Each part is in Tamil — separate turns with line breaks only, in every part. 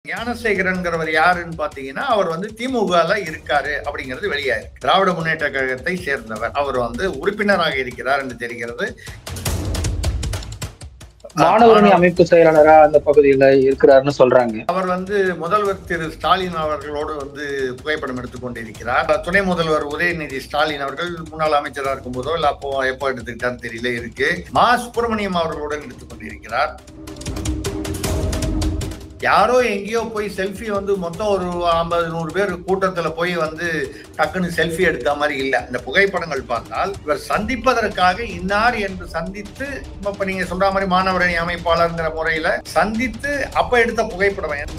ஞானசேகரன்கிறவர் யாருன்னு பாத்தீங்கன்னா, அவர் திமுகல இருக்காரு அப்படிங்கிறது வெளியாயிருக்கு. திராவிட முன்னேற்ற கழகத்தை சேர்ந்தவர். அவர் உறுப்பினராக இருக்கிறார் என்று தெரிகிறது.
மாணவரணி அமைப்பு செயலாளரா அந்த பகுதியில இருக்கிறாருன்னு சொல்றாங்க.
அவர் முதல்வர் திரு ஸ்டாலின் அவர்களோடு புகைப்படம் எடுத்துக் கொண்டிருக்கிறார். துணை முதல்வர் உதயநிதி ஸ்டாலின் அவர்கள் முன்னாள் அமைச்சராக இருக்கும் போதோ இல்ல அப்போ எப்போ எடுத்துக்கிட்டான்னு தெரியல இருக்கு. மா சுப்பிரமணியம் அவர்களுடன் எடுத்துக் கொண்டிருக்கிறார். யாரோ எங்கேயோ போய் செல்ஃபி மொத்தம் ஒரு 50-100 பேர் கூட்டத்துல போய் டக்குன்னு செல்ஃபி எடுத்த மாதிரி இல்ல. இந்த புகைப்படங்கள் பார்த்தால் இவர் சந்திப்பதற்காக இன்னார் என்று சந்தித்து, இப்ப நீங்க சொல்ற மாதிரி மாணவரணி அமைப்பாளர்ங்கிற முறையில சந்தித்து அப்ப எடுத்த புகைப்படம்.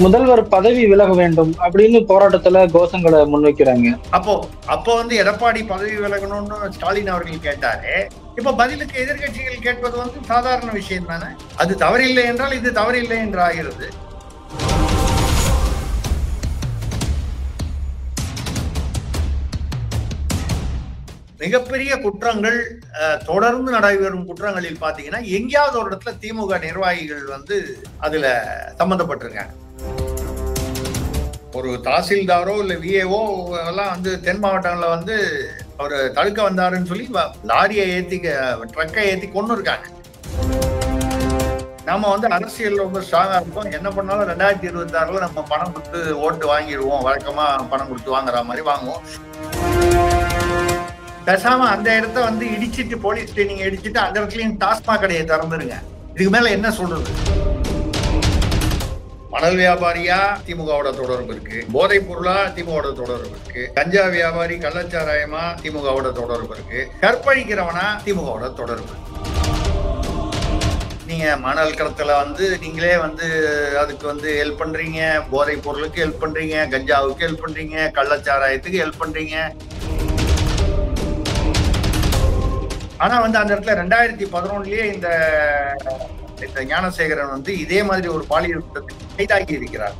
முதல்வர் பதவி விலக வேண்டும் அப்படின்னு போராட்டத்துல கோஷங்களை முன்வைக்கிறாங்க.
அப்போ எடப்பாடி பதவி விலகணும்னு ஸ்டாலின் அவர்கள் கேட்டாரு. இப்ப பதிலுக்கு எதிர்கட்சிகள் கேட்பது சாதாரண விஷயம் தானே. அது தவறில்லை என்றால் இது தவறில்லை என்று ஆகிறது. மிகப்பெரிய குற்றங்கள் தொடர்ந்து நடைபெறும் குற்றங்களில் பாத்தீங்கன்னா எங்கேயாவது ஒரு இடத்துல திமுக நிர்வாகிகள் அதுல சம்பந்தப்பட்டிருக்காங்க. ஒரு தாசில்தாரோ இல்ல விஏஓ எல்லாம் தென் மாவட்டங்கள்ல அவரு தடுக்க வந்தாருன்னு சொல்லி லாரியை ஏத்தி ட்ரக்கை ஏத்தி கொண்டு இருக்காங்க. நம்ம அரசியல் ரொம்ப ஸ்ட்ராங்கா இருக்கும். என்ன பண்ணாலும் 2026 நம்ம பணம் கொடுத்து ஓட்டு வாங்கிடுவோம். வழக்கமா பணம் கொடுத்து வாங்குற மாதிரி வாங்குவோம். பேசாம அந்த இடத்த இடிச்சிட்டு போலீஸ் ட்ரைனிங் இடிச்சிட்டு அந்த இடத்துலயும் டாஸ்மாக் கடையை திறந்துருங்க. இதுக்கு மேல என்ன சொல்றது? மணல் வியாபாரியா திமுகவோட தொடர்பு இருக்கு, போதைப் பொருளா திமுகவோட தொடர்பு இருக்கு, கஞ்சா வியாபாரி கள்ளச்சாராயமா திமுகவோட தொடர்பு இருக்கு, கற்பழிக்கிறவனா திமுகவோட தொடர்பு. நீங்க மணல் கடத்தல நீங்களே அதுக்கு ஹெல்ப் பண்றீங்க, போதைப் பொருளுக்கு ஹெல்ப் பண்றீங்க, கஞ்சாவுக்கு ஹெல்ப் பண்றீங்க, கள்ளச்சாராயத்துக்கு ஹெல்ப் பண்றீங்க. ஆனா அந்த இடத்துல 2011லயே இந்த ஞானசேகரன் இதே மாதிரி ஒரு பாலியல் குற்றத்தில் கைதாகி இருக்கிறார்.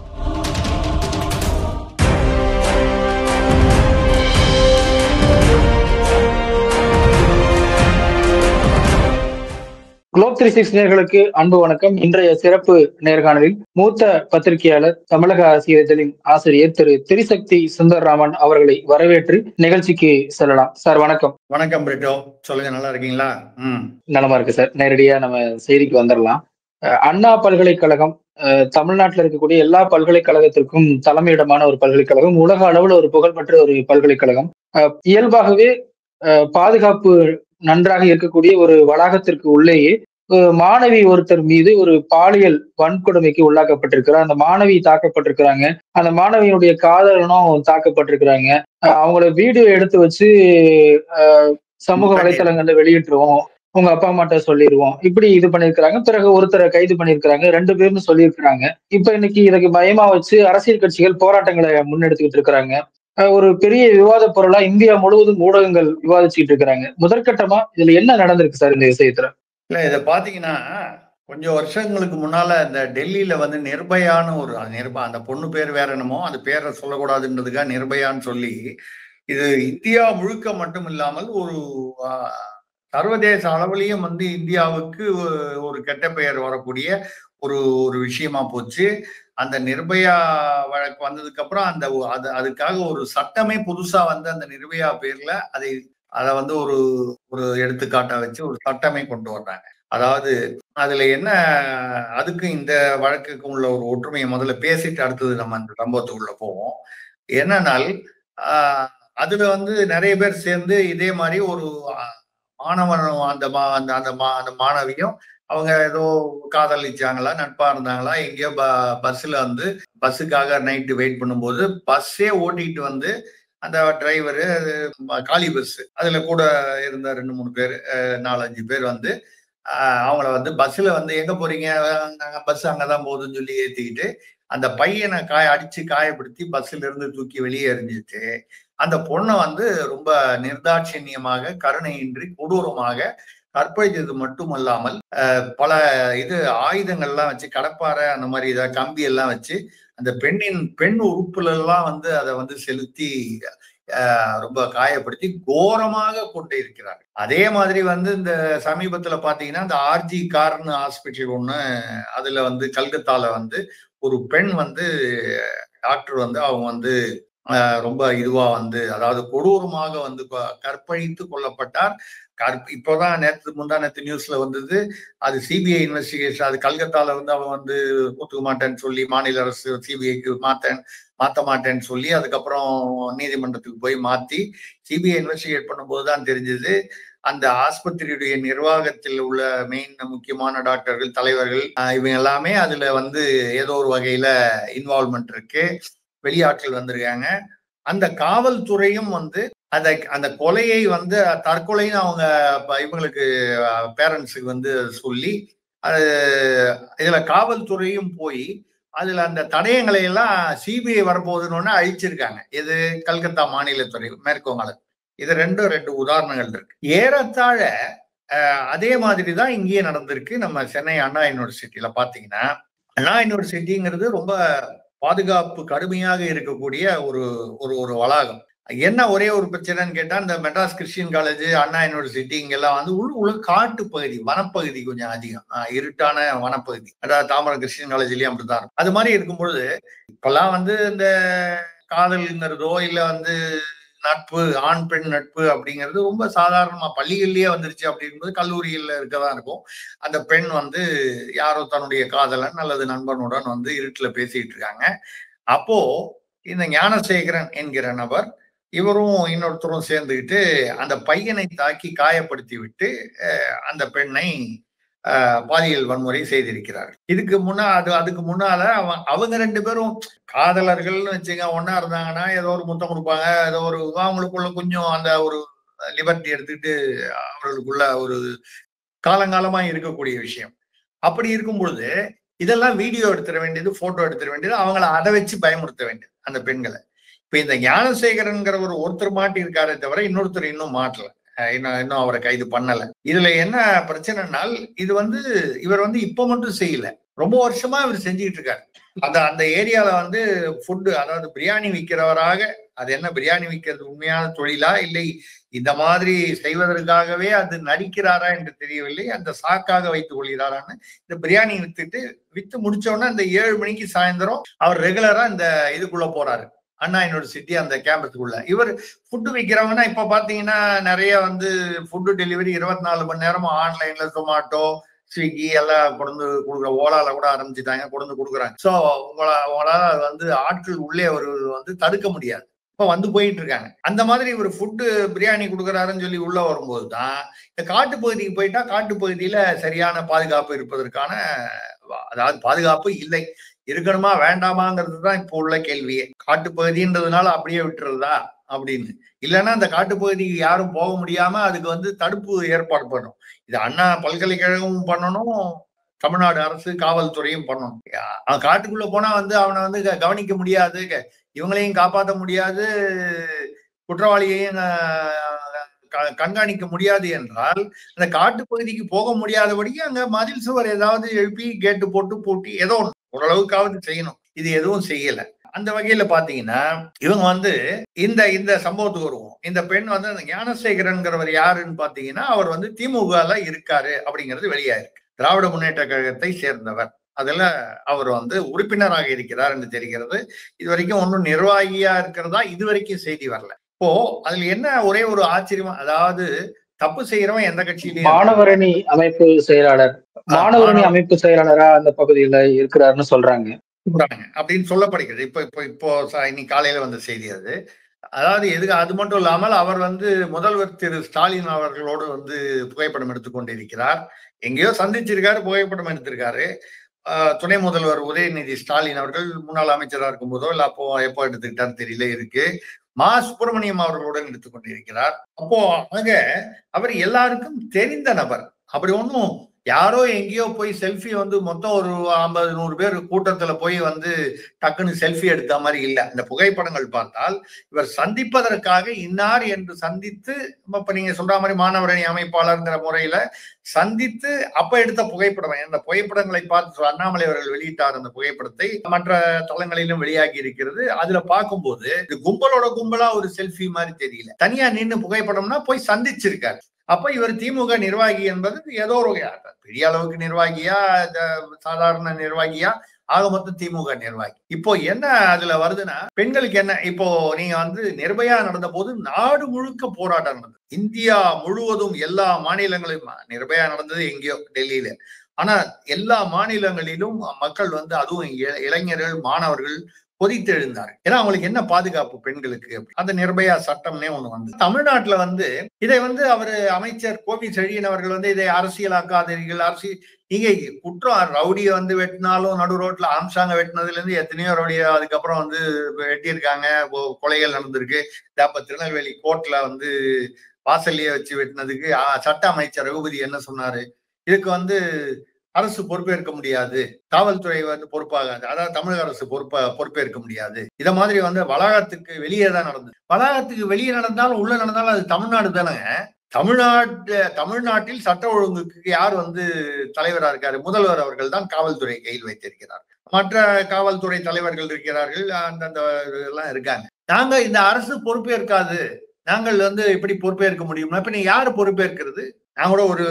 குளோப் 360 நேயர்களுக்கு அன்பு வணக்கம். இன்றைய சிறப்பு நேர்காணலில் மூத்த பத்திரிகையாளர், தமிழக அரசியலின் ஆசிரியர் திரு திரிசக்தி சுந்தர்ராமன் அவர்களை வரவேற்று நிகழ்ச்சிக்கு செல்லலாம். சார் வணக்கம்.
வணக்கம் பிரிட்டோ, சொல்லுங்க. நல்லா இருக்கீங்களா?
நலமா இருக்கு சார். நேரடியா நம்ம செய்திக்கு வந்துடலாம். அண்ணா பல்கலைக்கழகம் தமிழ்நாட்டில் இருக்கக்கூடிய எல்லா பல்கலைக்கழகத்திற்கும் தலைமையிடமான ஒரு பல்கலைக்கழகம், உலக அளவுல ஒரு புகழ்பெற்ற ஒரு பல்கலைக்கழகம். இயல்பாகவே பாதுகாப்பு நன்றாக இருக்கக்கூடிய ஒரு வளாகத்திற்கு உள்ளேயே மாணவி ஒருத்தர் மீது ஒரு பாலியல் வன்கொடுமைக்கு உள்ளாக்கப்பட்டிருக்கிறார். அந்த மாணவி தாக்கப்பட்டிருக்கிறாங்க. அந்த மாணவியினுடைய காதலனும் தாக்கப்பட்டிருக்கிறாங்க. அவங்கள வீடியோ எடுத்து வச்சு சமூக வலைத்தளங்கள்ல வெளியிட்டுருவோம், உங்க அப்பா அம்மாட்ட சொல்லிடுவோம், இப்படி இது பண்ணிருக்கிறாங்க. பிறகு ஒருத்தரை கைது பண்ணிருக்கிறாங்க, 2 பேர்னு சொல்லியிருக்கிறாங்க. இப்ப இன்னைக்கு இதுக்கு பயமா வச்சு அரசியல் கட்சிகள் போராட்டங்களை முன்னெடுத்துக்கிட்டு இருக்கிறாங்க. ஒரு பெரிய விவாத பொருளா இந்தியா முழுவதும் ஊடகங்கள் விவாதிச்சுட்டு இருக்கிறாங்க. முதற்கட்டமா இதுல என்ன நடந்திருக்கு சார் இந்த விஷயத்துல?
இல்ல, இத பாத்தீங்கன்னா கொஞ்சம் வருஷங்களுக்கு முன்னால இந்த டெல்லியில நிர்பயான்னு ஒரு அந்த பொண்ணு பேர் வேற என்னமோ, அந்த பேரை சொல்லக்கூடாதுன்றதுக்காக நிர்பயான்னு சொல்லி, இது இந்தியா முழுக்க மட்டும் இல்லாமல் ஒரு சர்வதேச அளவிலையும் இந்தியாவுக்கு ஒரு கெட்ட பெயர் வரக்கூடிய ஒரு ஒரு விஷயமா போச்சு. அந்த நிர்பயா வழக்கு வந்ததுக்கு அப்புறம் அதுக்காக ஒரு சட்டமே புதுசா அந்த நிர்பயா பேர்ல அதை ஒரு ஒரு எடுத்துக்காட்டா வச்சு ஒரு சட்டமே கொண்டு வர்றாங்க. அதாவது அதுல என்ன, அதுக்கு இந்த வழக்குக்கு உள்ள ஒரு ஒற்றுமையை முதல்ல பேசிட்டு அடுத்தது நம்ம அந்த சம்பவத்துக்குள்ள போவோம். என்னன்னால் அதுல நிறைய பேர் சேர்ந்து இதே மாதிரி ஒரு மாணவன் அந்த மாணவியும் அவங்க ஏதோ காதலிச்சாங்களா, நட்பா இருந்தாங்களா, எங்கேயோ பஸ்ல பஸ்ஸுக்காக நைட்டு வெயிட் பண்ணும்போது பஸ்ஸே ஓட்டிட்டு அந்த டிரைவரு, காலி பஸ், அதுல கூட இருந்த 2-3 பேர், 4-5 பேர் அவங்கள பஸ்ல எங்க போறீங்க, பஸ் அங்கதான் போகுதுன்னு சொல்லி ஏத்திக்கிட்டு அந்த பையனை அடிச்சு காயப்படுத்தி பஸ்ல இருந்து தூக்கி வெளியே எறிஞ்சிட்டு அந்த பொண்ணை ரொம்ப நிர்தாட்சியமாக, கருணையின்றி, கொடூரமாக கற்பழித்தது மட்டுமல்லாமல் பல ஆயுதங்கள்லாம் வச்சு, கடப்பாறை அந்த மாதிரி கம்பி எல்லாம் வச்சு அந்த பெண் உறுப்புல எல்லாம் அதை செலுத்தி ரொம்ப காயப்படுத்தி கோரமாக கொண்டு இருக்கிறார். அதே மாதிரி வந்து இந்த சமீபத்துல பாத்தீங்கன்னா இந்த ஆர்ஜி கார்னு ஹாஸ்பிட்டல் ஒண்ணு, அதுல வந்து கல்கத்தால வந்து ஒரு பெண் வந்து டாக்டர் வந்து அவங்க வந்து ரொம்ப இதுவா வந்து அதாவது கொடூரமாக வந்து கற்பழித்து கொல்லப்பட்டார். இப்போதான் முந்தா நேத்து நியூஸ்ல வந்தது. அது சிபிஐ இன்வெஸ்டிகேஷன். அது கல்கத்தால வந்து அவன் வந்து ஒத்துக்க மாட்டேன்னு சொல்லி மாநில அரசு சிபிஐக்கு மாத்த மாட்டேன்னு சொல்லி அதுக்கப்புறம் நீதிமன்றத்துக்கு போய் மாத்தி சிபிஐ இன்வெஸ்டிகேட் பண்ணும்போதுதான் தெரிஞ்சது அந்த ஆஸ்பத்திரியுடைய நிர்வாகத்தில் உள்ள முக்கியமான டாக்டர்கள், தலைவர்கள் இவங்க எல்லாமே அதுல வந்து ஏதோ ஒரு வகையில இன்வால்வ்மெண்ட் இருக்கு, வெளியாட்கள் வந்திருக்காங்க. அந்த காவல்துறையும் வந்து அந்த கொலையை வந்து தற்கொலைன்னு அவங்க இவங்களுக்கு பேரண்ட்ஸுக்கு வந்து சொல்லி இதுல காவல்துறையும் போய் அதுல அந்த தடயங்களை எல்லாம் சிபிஐ வரப்போகுதுன்னு அழிச்சிருக்காங்க. இது கல்கத்தா மாநிலத்துறை, மேற்கு வங்காளம். இது ரெண்டு உதாரணங்கள் இருக்கு. ஏறத்தாழ அதே மாதிரிதான் இங்கேயே நடந்திருக்கு. நம்ம சென்னை அண்ணா யூனிவர்சிட்டியில பாத்தீங்கன்னா, அண்ணா யூனிவர்சிட்டிங்கிறது ரொம்ப பாதுகாப்பு கடுமையாக இருக்கக்கூடிய ஒரு வளாகம். என்ன ஒரே ஒரு பிரச்சனைன்னு கேட்டா, இந்த மெட்ராஸ் கிறிஸ்டியன் காலேஜ், அண்ணா யூனிவர்சிட்டி இங்கெல்லாம் வந்து உள்ள காட்டு பகுதி, வனப்பகுதி கொஞ்சம் அதிகம், இருட்டான வனப்பகுதி. அதாவது தாம்பரம் கிறிஸ்டியன் காலேஜ்லயும் அப்படித்தான் இருக்கும். அது மாதிரி இருக்கும்பொழுது இப்பெல்லாம் வந்து இந்த காதல்ங்கிறதோ இல்ல வந்து நட்பு, ஆண் பெண் நட்பு அப்படிங்கிறது ரொம்ப சாதாரணமா பள்ளிகள்லயே வந்துருச்சு. அப்படிங்கும்போது கல்லூரியில இருக்கதான் இருக்கும். அந்த பெண் வந்து யாரோ தன்னுடைய காதலன் அல்லது நண்பனுடன் வந்து இருட்டுல பேசிட்டு இருக்காங்க. அப்போ இந்த ஞானசேகரன் என்கிற நபர் இவரும் இன்னொருத்தரும் சேர்ந்துக்கிட்டு அந்த பையனை தாக்கி காயப்படுத்தி விட்டு அந்த பெண்ணை பாலியல் வன்முறை செய்திருக்கிறார். அதுக்கு முன்னால அவங்க ரெண்டு பேரும் காதலர்கள்னு வச்சுங்க, ஒன்னா இருந்தாங்கன்னா ஏதோ ஒரு முத்தம் கொடுப்பாங்க, ஏதோ ஒரு அவங்களுக்குள்ள கொஞ்சம் அந்த ஒரு லிபர்ட்டி எடுத்துக்கிட்டு அவர்களுக்குள்ள ஒரு காலங்காலமா இருக்கக்கூடிய விஷயம். அப்படி இருக்கும் பொழுது இதெல்லாம் வீடியோ எடுத்துட வேண்டியது, போட்டோ எடுத்துட வேண்டியது, அவங்கள அதை வச்சு பயமுறுத்த வேண்டியது அந்த பெண்களை. இப்ப இந்த ஞானசேகரன்கிற ஒருத்தர் மாட்டி இருக்காரே தவிர இன்னொருத்தர் இன்னும் மாட்டல, இன்னும் அவரை கைது பண்ணல. இதுல என்ன பிரச்சனைனால் இவர் வந்து இப்ப மட்டும் செய்யல, ரொம்ப வருஷமா இவர் செஞ்சுக்கிட்டு இருக்காரு. அந்த ஏரியால வந்து ஃபுட்டு, அதாவது பிரியாணி விற்கிறவராக, அது என்ன பிரியாணி விற்கிறது உண்மையான தொழிலா இல்லை இந்த மாதிரி செய்வதற்காகவே அது நடிக்கிறாரா என்று தெரியவில்லை. அந்த சாக்காக வைத்துக் கொள்கிறாரான்னு இந்த பிரியாணி வித்து முடிச்சோன்னா இந்த 7 மணிக்கு சாயந்தரம் அவர் ரெகுலரா இந்த இதுக்குள்ள போறாரு, அண்ணா யூனிவர்சிட்டி அந்த கேம்பஸுக்குள்ள. இவர் ஃபுட்டு விற்கிறவங்கன்னா இப்ப பாத்தீங்கன்னா நிறைய வந்து ஃபுட்டு டெலிவரி 24 மணி நேரமும் ஆன்லைன்ல சொமாட்டோ, ஸ்விக்கி எல்லாம் கொண்டு கொடுக்குற, ஓலால கூட ஆரம்பிச்சுட்டாங்க, கொண்டு கொடுக்குறாங்க. ஸோ உங்களால வந்து ஆட்கள் உள்ளே ஒரு வந்து தடுக்க முடியாது, இப்ப வந்து போயிட்டு இருக்காங்க. அந்த மாதிரி ஒரு ஃபுட்டு பிரியாணி கொடுக்குறாருன்னு சொல்லி உள்ள வரும்போது தான் இந்த காட்டு பகுதிக்கு போயிட்டா காட்டு பகுதியில சரியான பாதுகாப்பு இருப்பதற்கான, அதாவது பாதுகாப்பு இல்லை, இருக்கணுமா வேண்டாமாங்கிறது தான் இப்போ உள்ள கேள்வியே. காட்டு பகுதின்றதுனால அப்படியே விட்டுறதா அப்படின்னு, இல்லைன்னா அந்த காட்டு பகுதிக்கு யாரும் போக முடியாம அதுக்கு வந்து தடுப்பு ஏற்பாடு பண்ணும். இது அண்ணா பல்கலைக்கழகமும் பண்ணணும், தமிழ்நாடு அரசு காவல்துறையும் பண்ணணும். காட்டுக்குள்ள போனா வந்து அவனை வந்து கவனிக்க முடியாது, இவங்களையும் காப்பாற்ற முடியாது, குற்றவாளியையும் கண்காணிக்க முடியாது என்றால் அந்த காட்டு பகுதிக்கு போக முடியாதபடிக்கு அங்க மதில் சுவர் ஏதாவது எழுப்பி கேட்டு போட்டு பூட்டி ஏதோ ஓரளவுக்காவது செய்யணும். இது எதுவும் செய்யல. அந்த வகையில பாத்தீங்கன்னா இவங்க வந்து இந்த சம்பவத்துக்கு வருவோம். இந்த பெண் வந்து அந்த ஞானசேகரன்கிறவர் யாருன்னு பாத்தீங்கன்னா அவர் வந்து திமுகல இருக்காரு அப்படிங்கிறது வெளியாயிருக்கு. திராவிட முன்னேற்ற கழகத்தை சேர்ந்தவர், அதுல அவர் வந்து உறுப்பினராக இருக்கிறார் என்று தெரிகிறது. இது வரைக்கும் ஒன்றும் நிர்வாகியா இருக்கிறதா இது வரைக்கும் செய்தி வரல. இப்போ அதுல என்ன ஒரே ஒரு ஆச்சரியமா, அதாவது தப்பு செய்யறவன் எந்த கட்சியிலயும்,
மாணவரணி அமைப்பு செயலாளர், மாணவரணி அமைப்பு செயலாளரா அந்த பகுதியில இருக்கிறாருன்னு சொல்றாங்க
அப்படின்னு சொல்லப்படுகிறது. இப்போ இன்னைக்கு காலையில வந்த செய்தி அது. அதாவது அது மட்டும் இல்லாமல் அவர் வந்து முதல்வர் திரு ஸ்டாலின் அவர்களோடு வந்து புகைப்படம் எடுத்துக்கொண்டிருக்கிறார். எங்கேயோ சந்திச்சிருக்காரு, புகைப்படம் எடுத்திருக்காரு. துணை முதல்வர் உதயநிதி ஸ்டாலின் அவர்கள் முன்னாள் அமைச்சராக இருக்கும் போதோ இல்ல அப்போ எப்போ எடுத்துக்கிட்டாரு தெரியல இருக்கு. மா சுப்பிரமணியம் அவர்களுடன் எடுத்துக்கொண்டிருக்கிறார். அப்போ ஆக அவர் எல்லாருக்கும் தெரிந்த நபர், அப்படி ஒன்றும் யாரோ எங்கேயோ போய் செல்ஃபி வந்து மொத்தம் ஒரு 50-100 பேர் கூட்டத்துல போய் வந்து டக்குன்னு செல்ஃபி எடுத்த மாதிரி இல்லை. இந்த புகைப்படங்கள் பார்த்தால் இவர் சந்திப்பதற்காக இன்னார் என்று சந்தித்து, இப்ப நீங்க சொல்ற மாதிரி மாணவரணி அமைப்பாளர்ங்கிற முறையில சந்தித்து அப்ப எடுத்த புகைப்படம். அந்த புகைப்படங்களை பார்த்து அண்ணாமலை அவர்கள் வெளியிட்டார். அந்த புகைப்படத்தை மற்ற தளங்களிலும் வெளியாகி இருக்கிறது. அதுல பார்க்கும்போது இது கும்பலோட கும்பலா ஒரு செல்ஃபி மாதிரி தெரியல. தனியா நின்று புகைப்படம்னா போய் சந்திச்சிருக்காரு. அப்ப இவர் திமுக நிர்வாகி என்பது ஏதோ ஒரு பெரிய அளவுக்கு நிர்வாகியா, சாதாரண நிர்வாகியா, ஆக மொத்தம் திமுக நிர்வாகி. இப்போ என்ன அதுல வருதுன்னா, பெண்களுக்கு என்ன, இப்போ நீங்க வந்து நிர்பயா நடந்த போது நாடு முழுக்க போராட்டம் நடந்தது. இந்தியா முழுவதும் எல்லா மாநிலங்களிலும் நிர்பயா நடந்தது எங்கேயோ டெல்லியில. ஆனா எல்லா மாநிலங்களிலும் மக்கள் வந்து, அதுவும் இளைஞர்கள், மாணவர்கள் கொதித்து எழுந்தார். ஏன்னா அவங்களுக்கு என்ன பாதுகாப்பு பெண்களுக்கு, அந்த நிர்பயா சட்டம்னே ஒண்ணு வந்து தமிழ்நாட்டுல வந்து இதை வந்து அவரு அமைச்சர் கோவி செழியன் அவர்கள் வந்து இதை அரசியலாக்காதீர்கள், நீங்க குற்றம் ரவுடியை வந்து வெட்டினாலும் நடு ரோட்ல ஆம்சாங்க வெட்டினதுல இருந்து எத்தனையோ ரவுடிய அதுக்கப்புறம் வந்து வெட்டியிருக்காங்க, கொலைகள் நடந்திருக்கு. அப்ப திருநெல்வேலி கோர்ட்ல வந்து வாசல்லையே வச்சு வெட்டினதுக்கு சட்ட அமைச்சர் ரகுபதி என்ன சொன்னாரு, இதுக்கு வந்து அரசு பொறுப்பேற்க முடியாது, காவல்துறை வந்து பொறுப்பாகாது, அதாவது தமிழக அரசு பொறுப்பேற்க முடியாது. இத மாதிரி வந்து வளாகத்துக்கு வெளியே தான் நடந்தது. வளாகத்துக்கு வெளியே நடந்தாலும் உள்ள நடந்தாலும் அது தமிழ்நாடு தானேங்க. தமிழ்நாட்டில் சட்ட ஒழுங்குக்கு யார் வந்து தலைவரா இருக்காரு? முதல்வர் அவர்கள் தான் காவல்துறை கையில் வைத்திருக்கிறார். மற்ற காவல்துறை தலைவர்கள் இருக்கிறார்கள், அந்தந்த எல்லாம் இருக்காங்க. நாங்க இந்த அரசு பொறுப்பேற்காது, நாங்கள் வந்து எப்படி பொறுப்பேற்க முடியும்னா, இப்ப நீ யாரு பொறுப்பேற்கிறது? நான் கூட ஒரு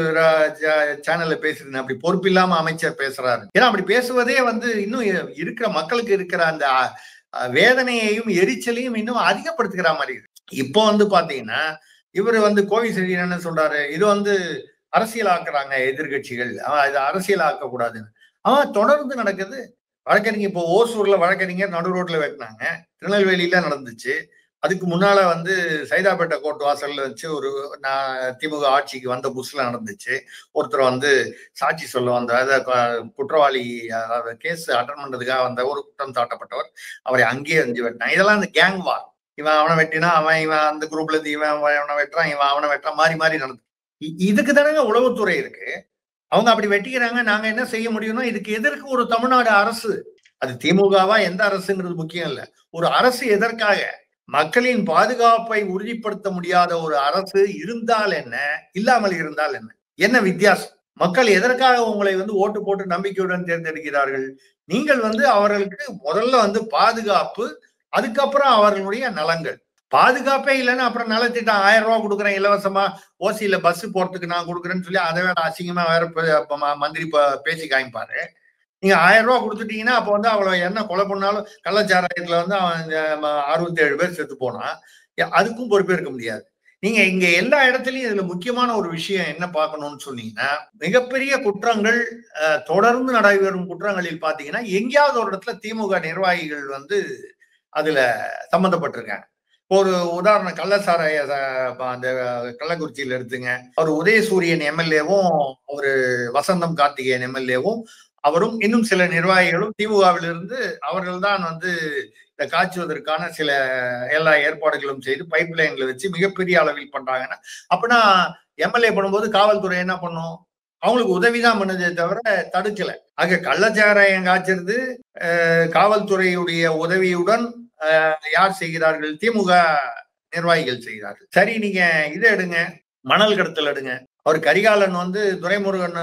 சேனல்ல பேசிருந்தேன், அப்படி பொறுப்பு இல்லாம அமைச்சர் பேசுறாரு. ஏன்னா அப்படி பேசுவதே வந்து இன்னும் இருக்கிற மக்களுக்கு இருக்கிற அந்த வேதனையையும் எரிச்சலையும் இன்னும் அதிகப்படுத்துகிற மாதிரி இருக்கு. இப்போ வந்து பாத்தீங்கன்னா இவர் வந்து கோவி செழியன் என்ன சொல்றாரு, இது வந்து அரசியலாக்குறாங்க எதிர்கட்சிகள், இது அரசியலாக்க கூடாதுன்னு. தொடர்ந்து நடக்குது. வழக்கறிஞர் இப்போ ஓசூர்ல வழக்கறிஞர் நடு ரோட்ல வெட்டினாங்க, திருநெல்வேலியில நடந்துச்சு. அதுக்கு முன்னால வந்து சைதாப்பேட்டை கோர்ட் வாசல்ல வச்சு ஒரு திமுக ஆட்சிக்கு வந்த புதுசுல நடந்துச்சு. ஒருத்தர் வந்து சாட்சி சொல்ல வந்த குற்றவாளி, கேஸ் அட்டன் பண்றதுக்காக வந்த ஒரு குற்றம் சாட்டப்பட்டவர், அவரை அங்கேயே வந்து வெட்டினாங்க. இதெல்லாம் இந்த கேங் வார். இவன் அவனை வெட்டினா இவன் அந்த குரூப்ல இருந்து இவன் அவனை வெட்டுறான், இவன் அவனை வெட்டுறான், மாறி மாறி நடந்து. இதுக்கு தானங்க உளவுத்துறை இருக்கு. அவங்க அப்படி வெட்டிக்கிறாங்க, நாங்க என்ன செய்ய முடியும்னா இதுக்கு எதற்கு ஒரு தமிழ்நாடு அரசு? அது திமுகவா எந்த அரசுங்கிறது முக்கியம் இல்ல. ஒரு அரசு எதற்காக? மக்களின் பாதுகாப்பை உறுதிப்படுத்த முடியாத ஒரு அரசு இருந்தால் என்ன, இல்லாமல் இருந்தால் என்ன, என்ன வித்தியாசம்? மக்கள் எதற்காக உங்களை வந்து ஓட்டு போட்டு நம்பிக்கையுடன் தேர்ந்தெடுக்கிறார்கள்? நீங்கள் வந்து அவர்களுக்கு முதல்ல வந்து பாதுகாப்பு, அதுக்கப்புறம் அவர்களுடைய நலங்கள். பாதுகாப்பே இல்லைன்னா அப்புறம் நலத்திட்டம் 1000 ரூபாய் கொடுக்குறேன் இலவசமா, ஓசியில பஸ் போறதுக்கு நான் கொடுக்குறேன்னு சொல்லி அதை வேற அசிங்கமா வேற மந்திரி பேசி காமிப்பாரு. நீங்க 1000 ரூபாய் கொடுத்துட்டீங்கன்னா அப்ப வந்து அவளை என்ன கொலை பண்ணாலும் கள்ளச்சாராயத்துல வந்து அவன் 67 பேர் செத்து போனா அதுக்கும் பொறுப்பேற்க முடியாது. நீங்க இங்க எல்லா இடத்துலயும் இதுல முக்கியமான ஒரு விஷயம் என்ன பார்க்கணும்னு சொன்னீங்கன்னா, மிகப்பெரிய குற்றங்கள் தொடர்ந்து நடைபெறும் குற்றங்களில் பாத்தீங்கன்னா எங்கேயாவது ஒரு இடத்துல திமுக நிர்வாகிகள் வந்து அதுல சம்பந்தப்பட்டிருக்காங்க. ஒரு உதாரணம், கள்ளச்சாராய அந்த கள்ளக்குறிச்சியில எடுத்துங்க. அவர் உதயசூரியன் எம்எல்ஏவும் ஒரு வசந்தம் கார்த்திகேயன் எம்எல்ஏவும் அவரும் இன்னும் சில நிர்வாகிகளும் திமுகவிலிருந்து அவர்கள் தான் வந்து இதை காய்ச்சுவதற்கான சில எல்லா ஏற்பாடுகளும் செய்து பைப் லைன்ல வச்சு மிகப்பெரிய அளவில் பண்றாங்கன்னா, அப்படின்னா எம்எல்ஏ பண்ணும்போது காவல்துறை என்ன பண்ணும்? அவங்களுக்கு உதவிதான் பண்ணதே தவிர தடுக்கல. ஆக கள்ளச்சாராயம் காய்ச்சறது காவல்துறையுடைய உதவியுடன் யார் செய்கிறார்கள்? திமுக நிர்வாகிகள் செய்கிறார்கள். சரி, நீங்க இதை எடுங்க, மணல் கடத்தல் எடுங்க. அவர் கரிகாலன் வந்து துரைமுருகன்